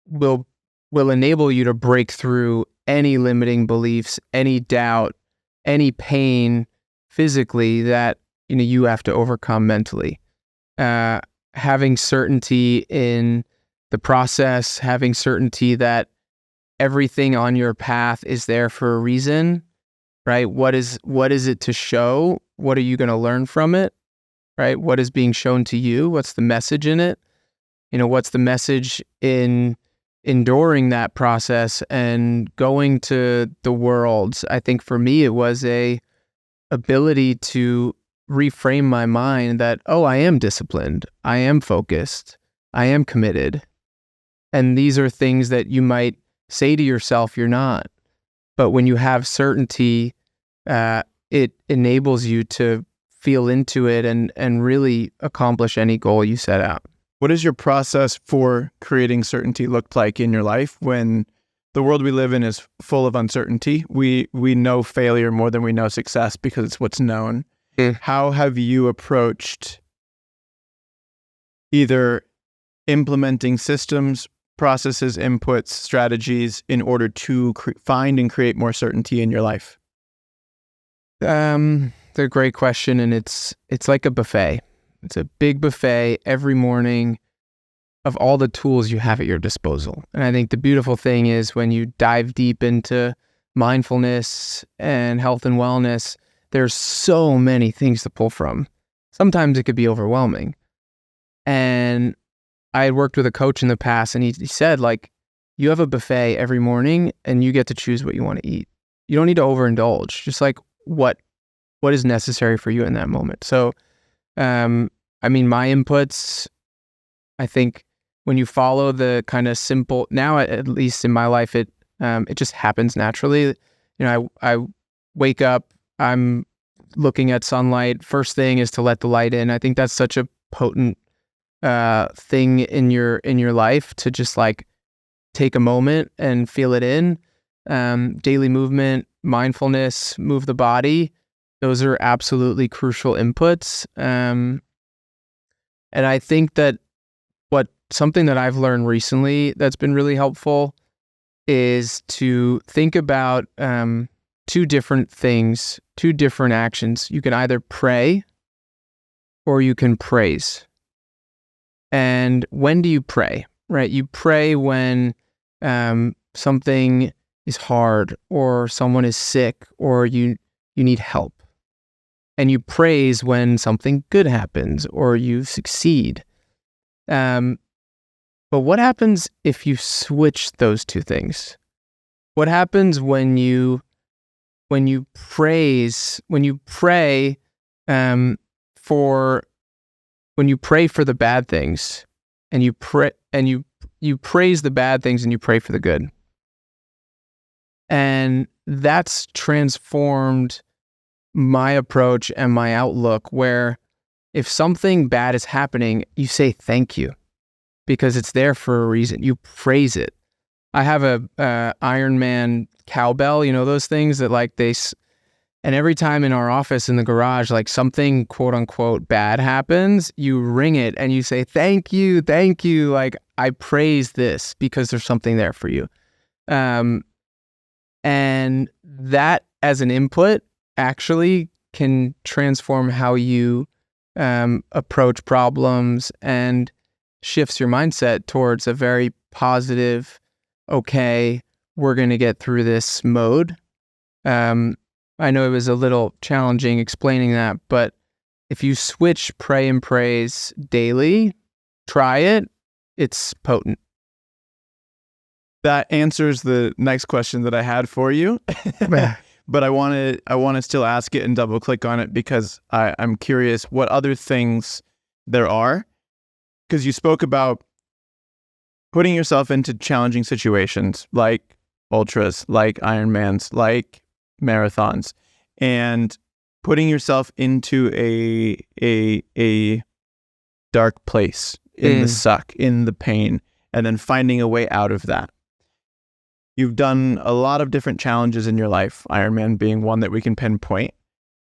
Speaker 2: will enable you to break through any limiting beliefs, any doubt, any pain physically that you have to overcome mentally. Having certainty in the process, having certainty that everything on your path is there for a reason, right? What is it to show? What are you going to learn from it, right? What is being shown to you? What's the message in it? What's the message in enduring that process and going to the worlds? I think for me, it was a ability to reframe my mind that, I am disciplined, I am focused, I am committed. And these are things that you might say to yourself you're not. But when you have certainty, it enables you to feel into it and really accomplish any goal you set out.
Speaker 1: What does your process for creating certainty look like in your life when the world we live in is full of uncertainty? We know failure more than we know success because it's what's known. How have you approached either implementing systems, processes, inputs, strategies in order to find and create more certainty in your life?
Speaker 2: It's a great question, and it's like a buffet. It's a big buffet every morning of all the tools you have at your disposal. And I think the beautiful thing is when you dive deep into mindfulness and health and wellness, there's so many things to pull from. Sometimes it could be overwhelming. And I had worked with a coach in the past, and he said, you have a buffet every morning and you get to choose what you want to eat. You don't need to overindulge, just what is necessary for you in that moment. So, my inputs, I think when you follow the kind of simple, now at least in my life, it just happens naturally. I wake up, I'm looking at sunlight. First thing is to let the light in. I think that's such a potent thing in your life to just take a moment and feel it in. Daily movement, mindfulness, move the body. Those are absolutely crucial inputs. And I think that something that I've learned recently that's been really helpful is to think about two different things, two different actions. You can either pray or you can praise. And when do you pray, right? You pray when something is hard or someone is sick or you need help. And you praise when something good happens or you succeed. But what happens if you switch those two things? What happens when you pray for the bad things and you praise the bad things and you pray for the good? And that's transformed my approach and my outlook, where if something bad is happening, you say thank you because it's there for a reason. You praise it. I have a Ironman cowbell, those things that and every time in our office in the garage, like something quote unquote bad happens, you ring it and you say, thank you. Like, I praise this because there's something there for you. And that as an input actually can transform how you approach problems and shifts your mindset towards a very positive, okay, we're going to get through this mode. I know it was a little challenging explaining that, but if you switch pray and praise daily, try it, it's potent.
Speaker 1: That answers the next question that I had for you. But I want to still ask it and double click on it because I'm curious what other things there are. Because you spoke about putting yourself into challenging situations like ultras, like Ironmans, like marathons, and putting yourself into a dark place in the suck, in the pain, and then finding a way out of that. You've done a lot of different challenges in your life, Ironman being one that we can pinpoint.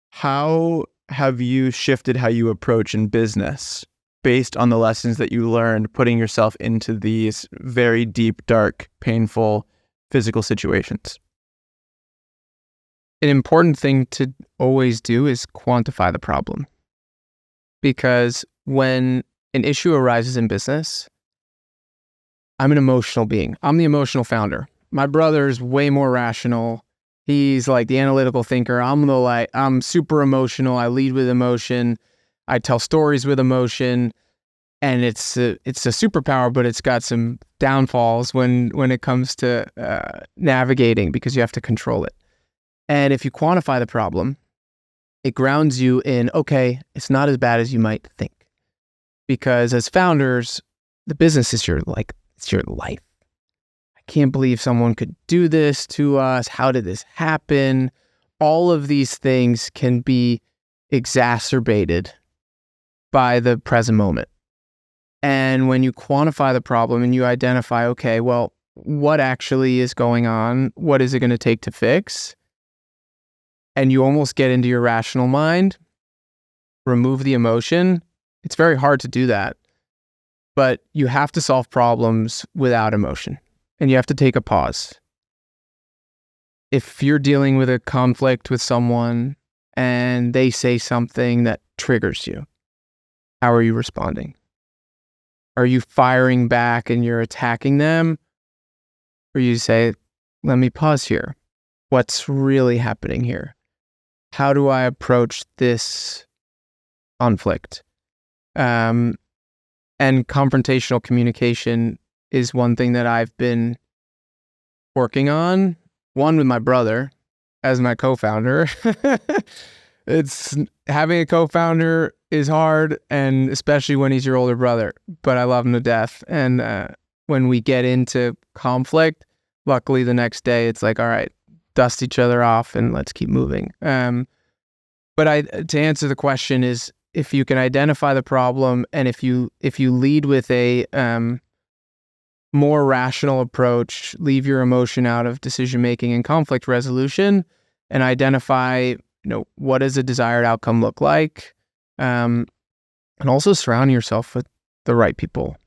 Speaker 1: How have you shifted how you approach in business based on the lessons that you learned putting yourself into these very deep, dark, painful physical situations?
Speaker 2: An important thing to always do is quantify the problem. Because when an issue arises in business, I'm an emotional being. I'm the emotional founder. My brother's way more rational. He's like the analytical thinker. I'm super emotional. I lead with emotion. I tell stories with emotion. And it's a superpower, but it's got some downfalls when it comes to navigating because you have to control it. And if you quantify the problem, it grounds you in, okay, it's not as bad as you might think. Because as founders, the business is it's your life. I can't believe someone could do this to us. How did this happen? All of these things can be exacerbated by the present moment. And when you quantify the problem and you identify, okay, well, what actually is going on? What is it going to take to fix? And you almost get into your rational mind, remove the emotion. It's very hard to do that, but you have to solve problems without emotion, and you have to take a pause. If you're dealing with a conflict with someone and they say something that triggers you, how are you responding? Are you firing back and you're attacking them? Or you say, let me pause here. What's really happening here? How do I approach this conflict? And confrontational communication is one thing that I've been working on. One with my brother as my co-founder. It's having a co-founder is hard, and especially when he's your older brother, but I love him to death. And when we get into conflict, luckily the next day it's like, all right, dust each other off and let's keep moving. But to answer the question is, if you can identify the problem and if you lead with a more rational approach, leave your emotion out of decision making and conflict resolution, and identify, what does a desired outcome look like, and also surround yourself with the right people.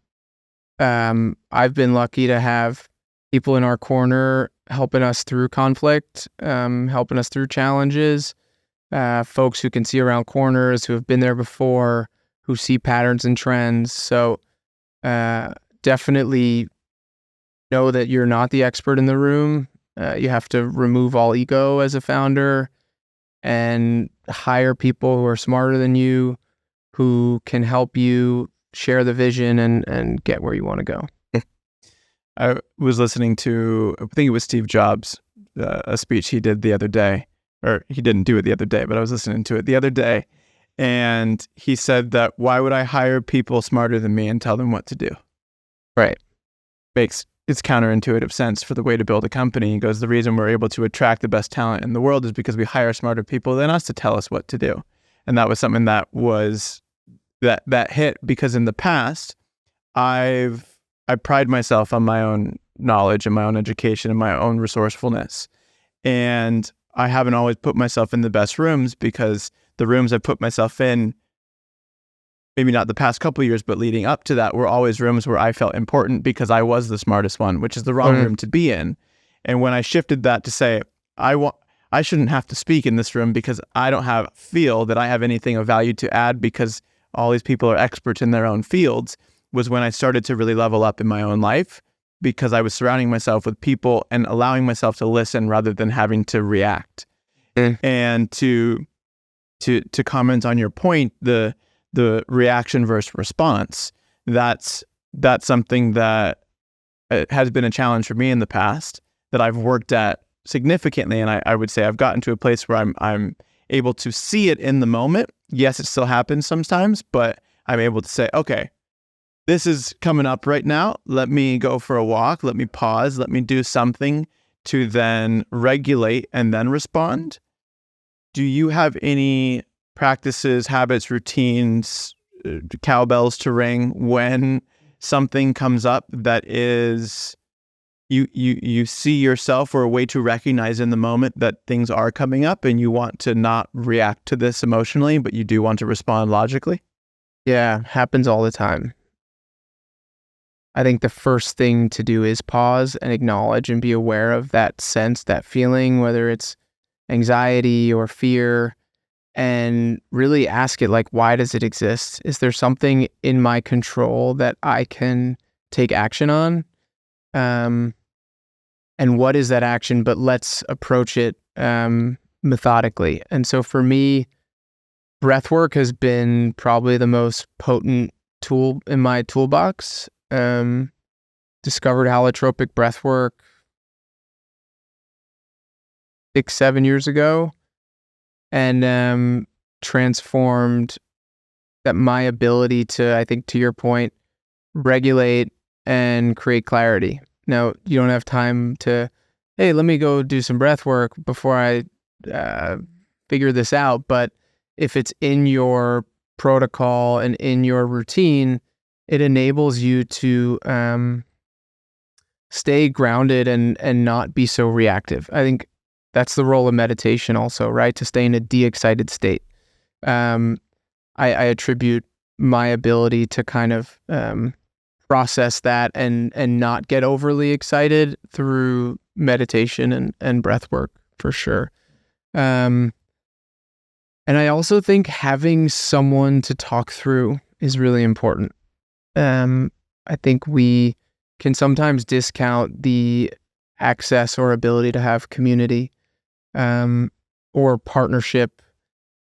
Speaker 2: I've been lucky to have people in our corner helping us through conflict, helping us through challenges, folks who can see around corners, who have been there before, who see patterns and trends. So definitely know that you're not the expert in the room. You have to remove all ego as a founder and hire people who are smarter than you, who can help you share the vision and get where you want to go.
Speaker 1: I was listening to, I think it was Steve Jobs, a speech he did the other day, or he didn't do it the other day, but I was listening to it the other day. And he said that, why would I hire people smarter than me and tell them what to do?
Speaker 2: Right.
Speaker 1: Makes it's counterintuitive sense for the way to build a company. He goes, the reason we're able to attract the best talent in the world is because we hire smarter people than us to tell us what to do. And that was something that was that hit, because in the past I pride myself on my own knowledge and my own education and my own resourcefulness. And I haven't always put myself in the best rooms, because the rooms I put myself in, maybe not the past couple of years, but leading up to that, were always rooms where I felt important because I was the smartest one, which is the wrong room to be in. And when I shifted that to say, I shouldn't have to speak in this room because I don't feel that I have anything of value to add because all these people are experts in their own fields, was when I started to really level up in my own life, because I was surrounding myself with people and allowing myself to listen rather than having to react. And to comment on your point, the reaction versus response, that's something that has been a challenge for me in the past that I've worked at significantly. And I would say I've gotten to a place where I'm able to see it in the moment. Yes, it still happens sometimes, but I'm able to say, okay, this is coming up right now. Let me go for a walk. Let me pause. Let me do something to then regulate and then respond. Do you have any practices, habits, routines, cowbells to ring when something comes up that is you see yourself, or a way to recognize in the moment that things are coming up and you want to not react to this emotionally, but you do want to respond logically?
Speaker 2: Yeah, happens all the time. I think the first thing to do is pause and acknowledge and be aware of that sense, that feeling, whether it's anxiety or fear, and really ask it, like, why does it exist? Is there something in my control that I can take action on? And what is that action? But let's approach it methodically. And so for me, breathwork has been probably the most potent tool in my toolbox. Discovered holotropic breathwork 6-7 years ago, and transformed that my ability to, I think, to your point, regulate and create clarity. Now, you don't have time to, hey, let me go do some breath work before I figure this out. But if it's in your protocol and in your routine, it enables you to stay grounded and not be so reactive. I think that's the role of meditation also, right? To stay in a de-excited state. I attribute my ability to kind of process that and not get overly excited through meditation and breath work, for sure. And I also think having someone to talk through is really important. I think we can sometimes discount the access or ability to have community or partnership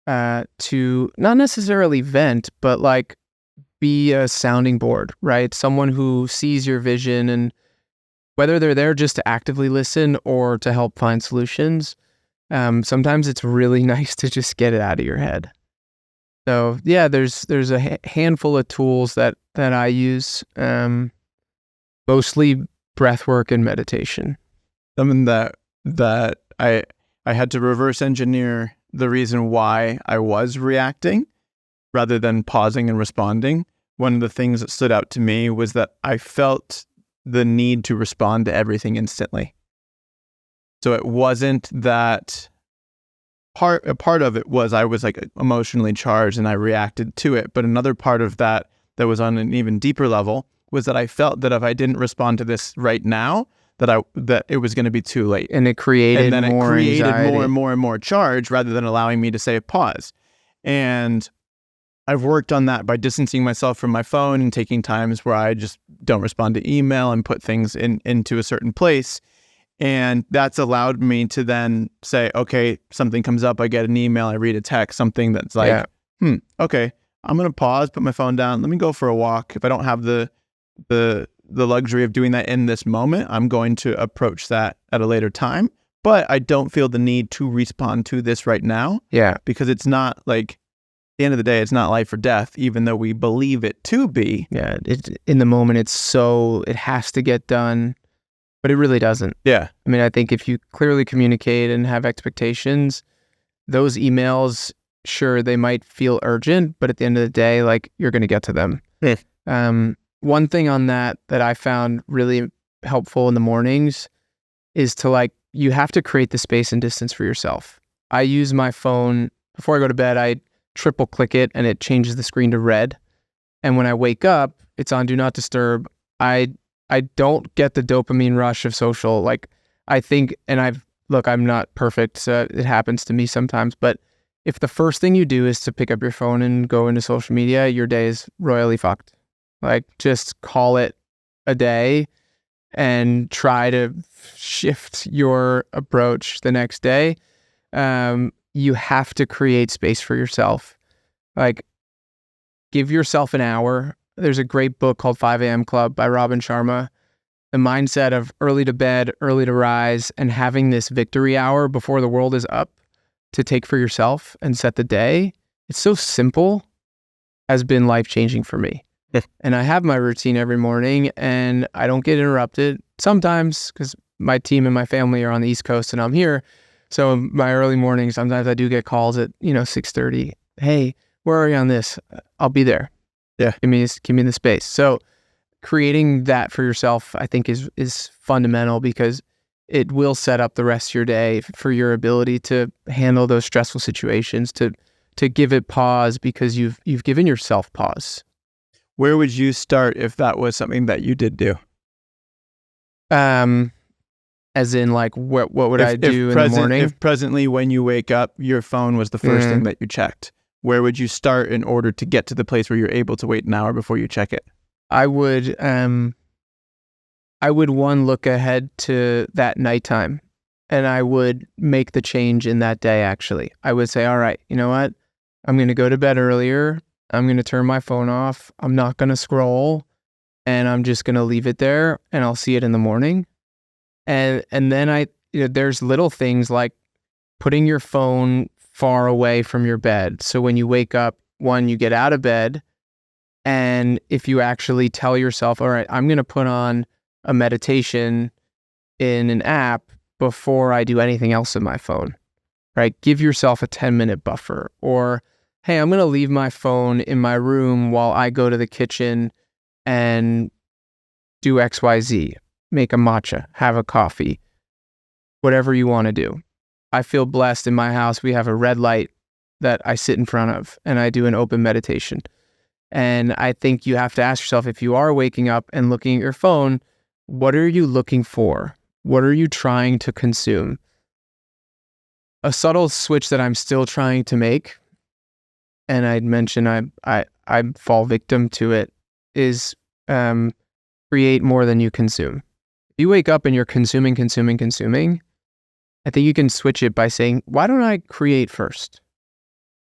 Speaker 2: to not necessarily vent, but like be a sounding board, right? Someone who sees your vision, and whether they're there just to actively listen or to help find solutions, sometimes it's really nice to just get it out of your head. So yeah, there's a handful of tools that I use, mostly breathwork and meditation.
Speaker 1: Something that I had to reverse engineer the reason why I was reacting rather than pausing and responding. One of the things that stood out to me was that I felt the need to respond to everything instantly. So it wasn't that a part of it was I was like emotionally charged and I reacted to it. But another part of that was on an even deeper level was that I felt that if I didn't respond to this right now, that it was going to be too late.
Speaker 2: And it created more anxiety.
Speaker 1: more and more and more charge rather than allowing me to say pause. And I've worked on that by distancing myself from my phone and taking times where I just don't respond to email and put things into a certain place. And that's allowed me to then say, okay, something comes up, I get an email, I read a text, something that's like, okay, I'm going to pause, put my phone down, let me go for a walk. If I don't have the luxury of doing that in this moment, I'm going to approach that at a later time. But I don't feel the need to respond to this right now.
Speaker 2: Yeah.
Speaker 1: Because it's not like, at the end of the day, it's not life or death, even though we believe it to be.
Speaker 2: Yeah. In the moment, it has to get done. But it really doesn't.
Speaker 1: Yeah.
Speaker 2: I mean, I think if you clearly communicate and have expectations, those emails, sure, they might feel urgent, but at the end of the day, like, you're going to get to them. One thing on that I found really helpful in the mornings is to, like, you have to create the space and distance for yourself. I use my phone before I go to bed. I triple click it and it changes the screen to red. And when I wake up, it's on do not disturb. I don't get the dopamine rush of social. Like, I think, and I'm not perfect, so it happens to me sometimes, but if the first thing you do is to pick up your phone and go into social media, your day is royally fucked. Like, just call it a day and try to shift your approach the next day. You have to create space for yourself. Like, give yourself an hour. There's a great book called 5 a.m. Club by Robin Sharma. The mindset of early to bed, early to rise, and having this victory hour before the world is up to take for yourself and set the day. It's so simple, has been life-changing for me. And I have my routine every morning and I don't get interrupted sometimes because my team and my family are on the East Coast and I'm here. So my early mornings, sometimes I do get calls at, 6:30. Hey, where are you on this? I'll be there.
Speaker 1: Yeah.
Speaker 2: Give me the space. So creating that for yourself, I think is fundamental because it will set up the rest of your day for your ability to handle those stressful situations, to give it pause because you've given yourself pause.
Speaker 1: Where would you start if that was something that you did do?
Speaker 2: As in, like, what would I do in the morning?
Speaker 1: If presently when you wake up, your phone was the first thing that you checked, where would you start in order to get to the place where you're able to wait an hour before you check it?
Speaker 2: I would look ahead to that nighttime and I would make the change in that day, actually. I would say, all right, you know what? I'm going to go to bed earlier. I'm going to turn my phone off. I'm not going to scroll and I'm just going to leave it there and I'll see it in the morning. And then there's little things like putting your phone far away from your bed. So when you wake up, one, you get out of bed. And if you actually tell yourself, all right, I'm going to put on a meditation in an app before I do anything else on my phone, right? Give yourself a 10-minute buffer. Or, hey, I'm going to leave my phone in my room while I go to the kitchen and do XYZ, make a matcha, have a coffee, whatever you want to do. I feel blessed in my house. We have a red light that I sit in front of and I do an open meditation. And I think you have to ask yourself, if you are waking up and looking at your phone, what are you looking for? What are you trying to consume? A subtle switch that I'm still trying to make, and I'd mention I fall victim to it, is create more than you consume. If you wake up and you're consuming, I think you can switch it by saying, why don't I create first?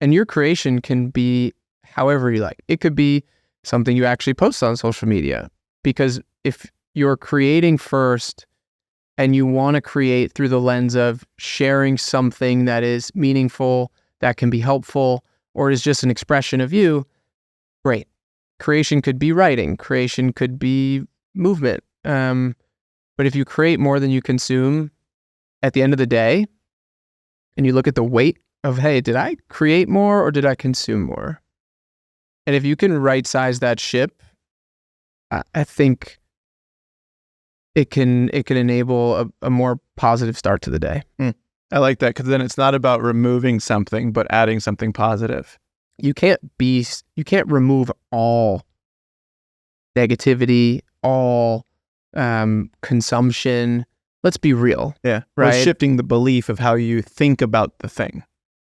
Speaker 2: And your creation can be however you like. It could be something you actually post on social media, because if you're creating first and you want to create through the lens of sharing something that is meaningful, that can be helpful, or is just an expression of you, great. Creation could be writing. Creation could be movement. But if you create more than you consume at the end of the day, and you look at the weight of, hey, did I create more or did I consume more? And if you can right size that ship, I think it can enable a more positive start to the day.
Speaker 1: I like that, because then it's not about removing something, but adding something positive.
Speaker 2: You can't remove all negativity, all consumption. Let's be real.
Speaker 1: Yeah.
Speaker 2: Right.
Speaker 1: Or shifting the belief of how you think about the thing.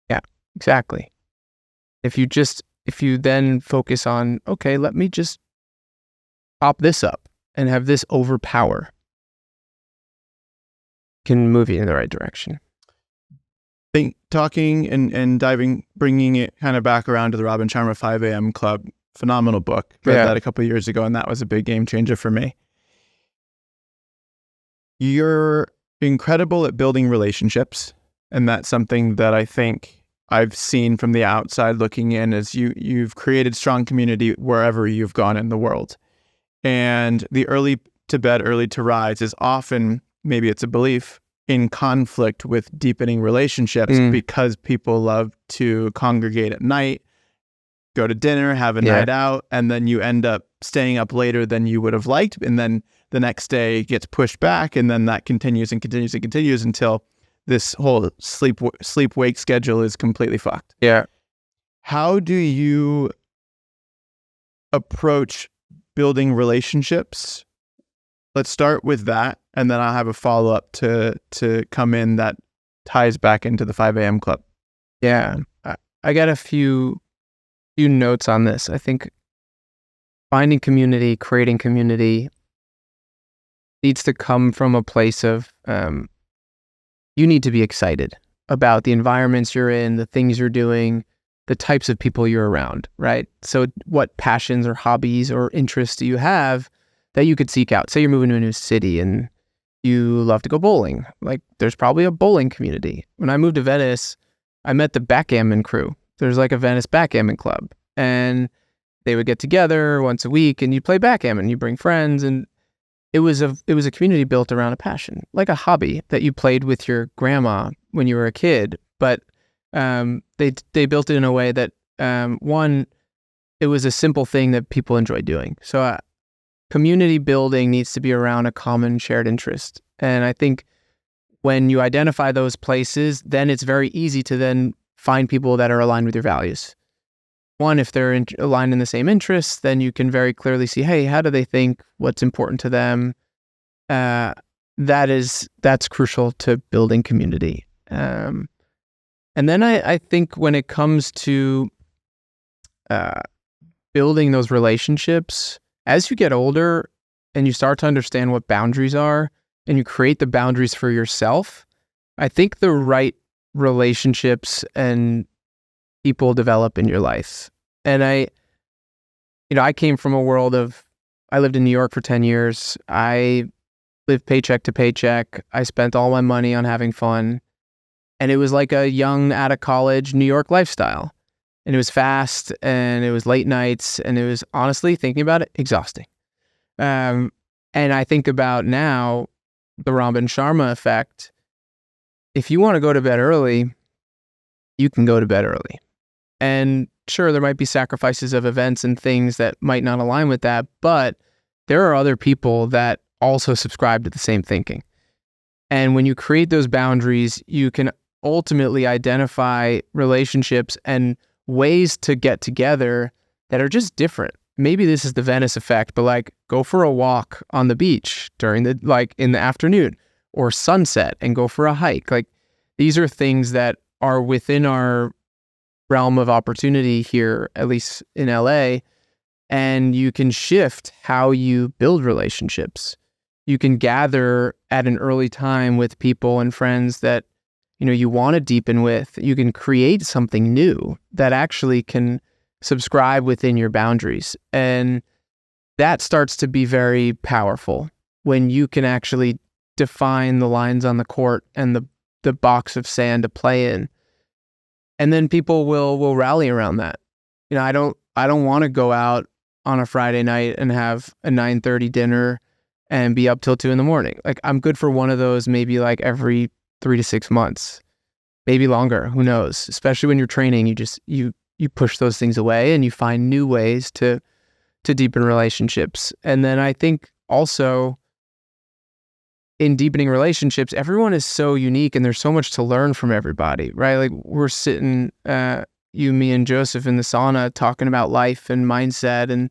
Speaker 2: Yeah, exactly. If you then focus on, okay, let me just pop this up and have this overpower, can move you in the right direction.
Speaker 1: Talking and diving, bringing it kind of back around to the Robin Sharma 5 a.m. Club, phenomenal book. Read that a couple of years ago, and that was a big game changer for me. You're incredible at building relationships, and that's something that I think I've seen from the outside looking in, is you've created strong community wherever you've gone in the world. And the early to bed, early to rise is often, maybe it's a belief, in conflict with deepening relationships because people love to congregate at night, go to dinner, have a night out, and then you end up staying up later than you would have liked. And then the next day gets pushed back, and then that continues and continues and continues until this whole sleep-wake schedule is completely fucked.
Speaker 2: Yeah.
Speaker 1: How do you approach building relationships? Let's start with that, and then I'll have a follow-up to come in that ties back into the 5 a.m. club.
Speaker 2: Yeah. I got a few notes on this. I think finding community, creating community needs to come from a place of you need to be excited about the environments you're in, the things you're doing, the types of people you're around, right? So what passions or hobbies or interests do you have that you could seek out? Say you're moving to a new city and you love to go bowling. Like, there's probably a bowling community. When I moved to Venice, I met the backgammon crew. There's like a Venice backgammon club, and they would get together once a week and you play backgammon, you bring friends, and it was a community built around a passion, like a hobby that you played with your grandma when you were a kid. But they built it in a way that one, it was a simple thing that people enjoy doing. So community building needs to be around a common shared interest. And I think when you identify those places, then it's very easy to then find people that are aligned with your values. One, if they're aligned in the same interests, then you can very clearly see, hey, how do they think? What's important to them? That's crucial to building community. And then I think when it comes to building those relationships, as you get older and you start to understand what boundaries are and you create the boundaries for yourself, I think the right relationships and people develop in your life. And I came from a world of, I lived in New York for 10 years. I lived paycheck to paycheck. I spent all my money on having fun. And it was like a young, out of college New York lifestyle. And it was fast, and it was late nights, and it was, honestly, thinking about it, exhausting. And I think about now the Ramban Sharma effect. If you want to go to bed early, you can go to bed early. And sure, there might be sacrifices of events and things that might not align with that, but there are other people that also subscribe to the same thinking. And when you create those boundaries, you can ultimately identify relationships and ways to get together that are just different. Maybe this is the Venice effect, but like, go for a walk on the beach during in the afternoon, or sunset, and go for a hike. Like, these are things that are within our realm of opportunity here, at least in LA, and you can shift how you build relationships. You can gather at an early time with people and friends that you want to deepen with. You can create something new that actually can subscribe within your boundaries. And that starts to be very powerful when you can actually define the lines on the court and the box of sand to play in. And then people will rally around that. I don't want to go out on a Friday night and have a 9:30 dinner and be up till 2 a.m. Like, I'm good for one of those maybe like every 3 to 6 months, maybe longer, who knows? Especially when you're training, you push those things away and you find new ways to deepen relationships. And then I think also in deepening relationships, everyone is so unique and there's so much to learn from everybody, right? Like, we're sitting, you, me, and Joseph in the sauna talking about life and mindset, and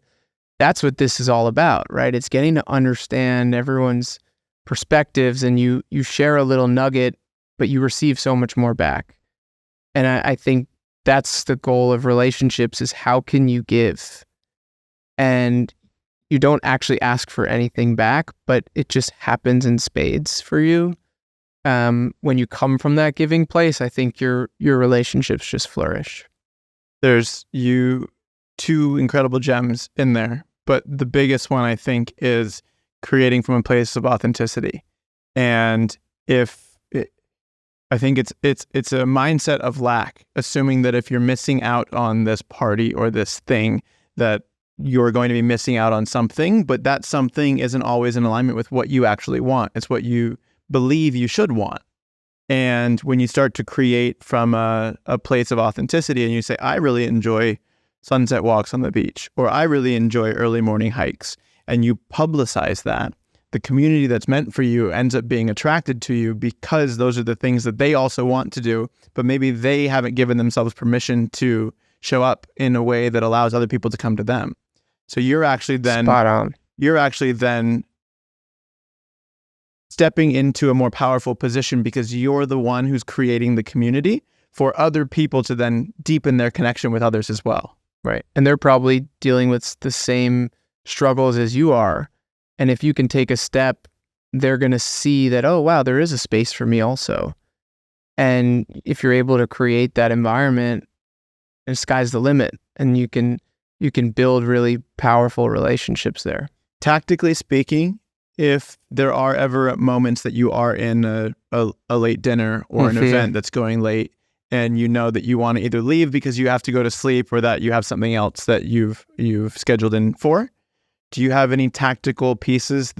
Speaker 2: that's what this is all about, right? It's getting to understand everyone's perspectives, and you share a little nugget, but you receive so much more back. And I think that's the goal of relationships, is how can you give? And you don't actually ask for anything back, but it just happens in spades for you. When you come from that giving place, I think your relationships just flourish.
Speaker 1: There's two incredible gems in there, but the biggest one, I think, is creating from a place of authenticity. And I think it's a mindset of lack, assuming that if you're missing out on this party or this thing, that you're going to be missing out on something, but that something isn't always in alignment with what you actually want. It's what you believe you should want. And when you start to create from a place of authenticity and you say, I really enjoy sunset walks on the beach, or I really enjoy early morning hikes, and you publicize that, the community that's meant for you ends up being attracted to you because those are the things that they also want to do, but maybe they haven't given themselves permission to show up in a way that allows other people to come to them. So you're actually then
Speaker 2: spot on.
Speaker 1: You're actually then stepping into a more powerful position because you're the one who's creating the community for other people to then deepen their connection with others as well.
Speaker 2: Right. And they're probably dealing with the same struggles as you are. And if you can take a step, they're going to see that, oh, wow, there is a space for me also. And if you're able to create that environment, the sky's the limit, and you can build really powerful relationships there.
Speaker 1: Tactically speaking, if there are ever moments that you are in a late dinner or an event that's going late, and you know that you want to either leave because you have to go to sleep or that you have something else that you've scheduled in for, do you have any tactical pieces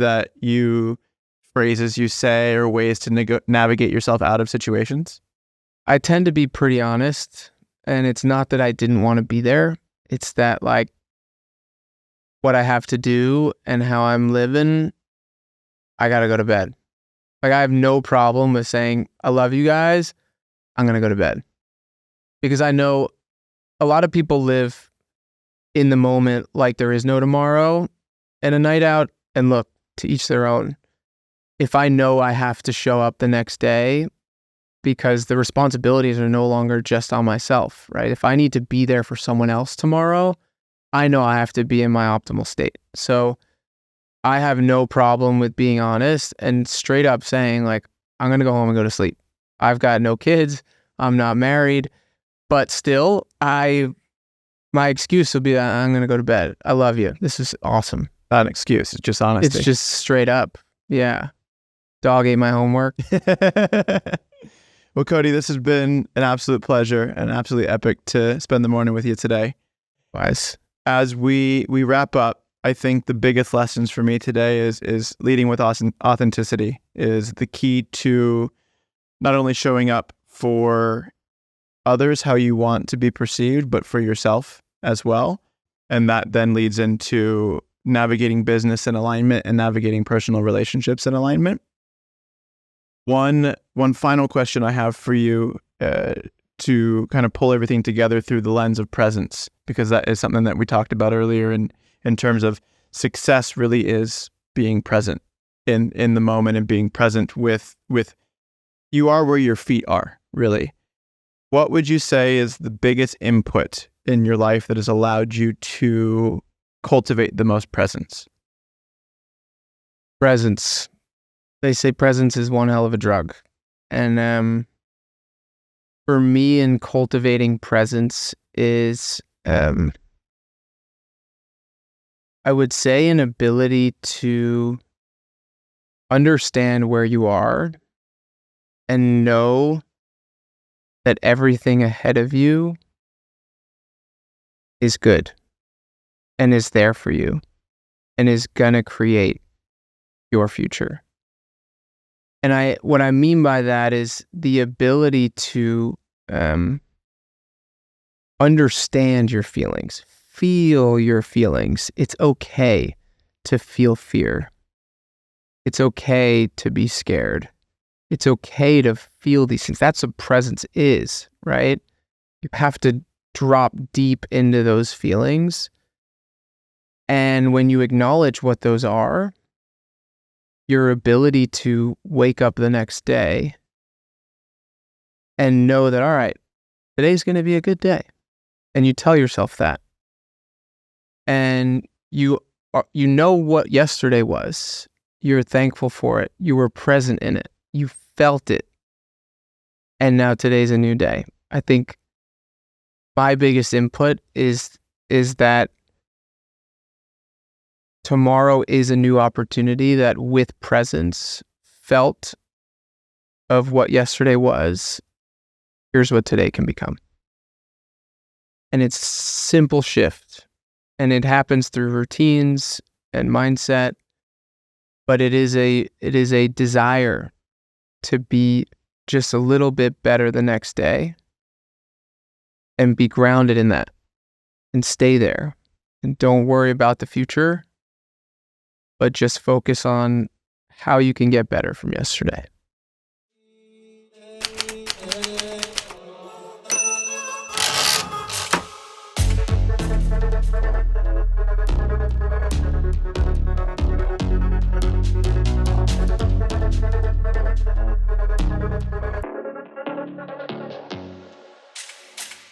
Speaker 1: phrases you say or ways to navigate yourself out of situations?
Speaker 2: I tend to be pretty honest, and it's not that I didn't want to be there. It's that, like, what I have to do and how I'm living, I got to go to bed. Like, I have no problem with saying, I love you guys, I'm going to go to bed. Because I know a lot of people live in the moment like there is no tomorrow, and a night out, and look, to each their own. If I know I have to show up the next day because the responsibilities are no longer just on myself, right? If I need to be there for someone else tomorrow, I know I have to be in my optimal state. So I have no problem with being honest and straight up saying, like, I'm going to go home and go to sleep. I've got no kids. I'm not married. But still, my excuse will be that I'm going to go to bed. I love you. This is awesome.
Speaker 1: Not an excuse. It's just honesty.
Speaker 2: It's just straight up. Yeah. Dog ate my homework.
Speaker 1: Well, Cody, this has been an absolute pleasure and absolutely epic to spend the morning with you today.
Speaker 2: Wise.
Speaker 1: As we wrap up, I think the biggest lessons for me today is leading with authenticity is the key to not only showing up for others how you want to be perceived, but for yourself as well. And that then leads into navigating business in alignment and navigating personal relationships in alignment. One final question I have for you to kind of pull everything together through the lens of presence, because that is something that we talked about earlier in terms of success really is being present in the moment and being present with you are where your feet are, really. What would you say is the biggest input in your life that has allowed you to cultivate the most presence?
Speaker 2: Presence. They say presence is one hell of a drug. And for me, in cultivating presence is, I would say, an ability to understand where you are and know that everything ahead of you is good and is there for you and is gonna create your future. And what I mean by that is the ability to understand your feelings, feel your feelings. It's okay to feel fear. It's okay to be scared. It's okay to feel these things. That's what presence is, right? You have to drop deep into those feelings. And when you acknowledge what those are, your ability to wake up the next day and know that, all right, today's going to be a good day. And you tell yourself that. And you know what yesterday was. You're thankful for it. You were present in it. You felt it. And now today's a new day. I think my biggest input is that tomorrow is a new opportunity that with presence felt of what yesterday was, here's what today can become. And it's simple shift. And it happens through routines and mindset, but it is a desire to be just a little bit better the next day and be grounded in that and stay there and don't worry about the future, but just focus on how you can get better from yesterday.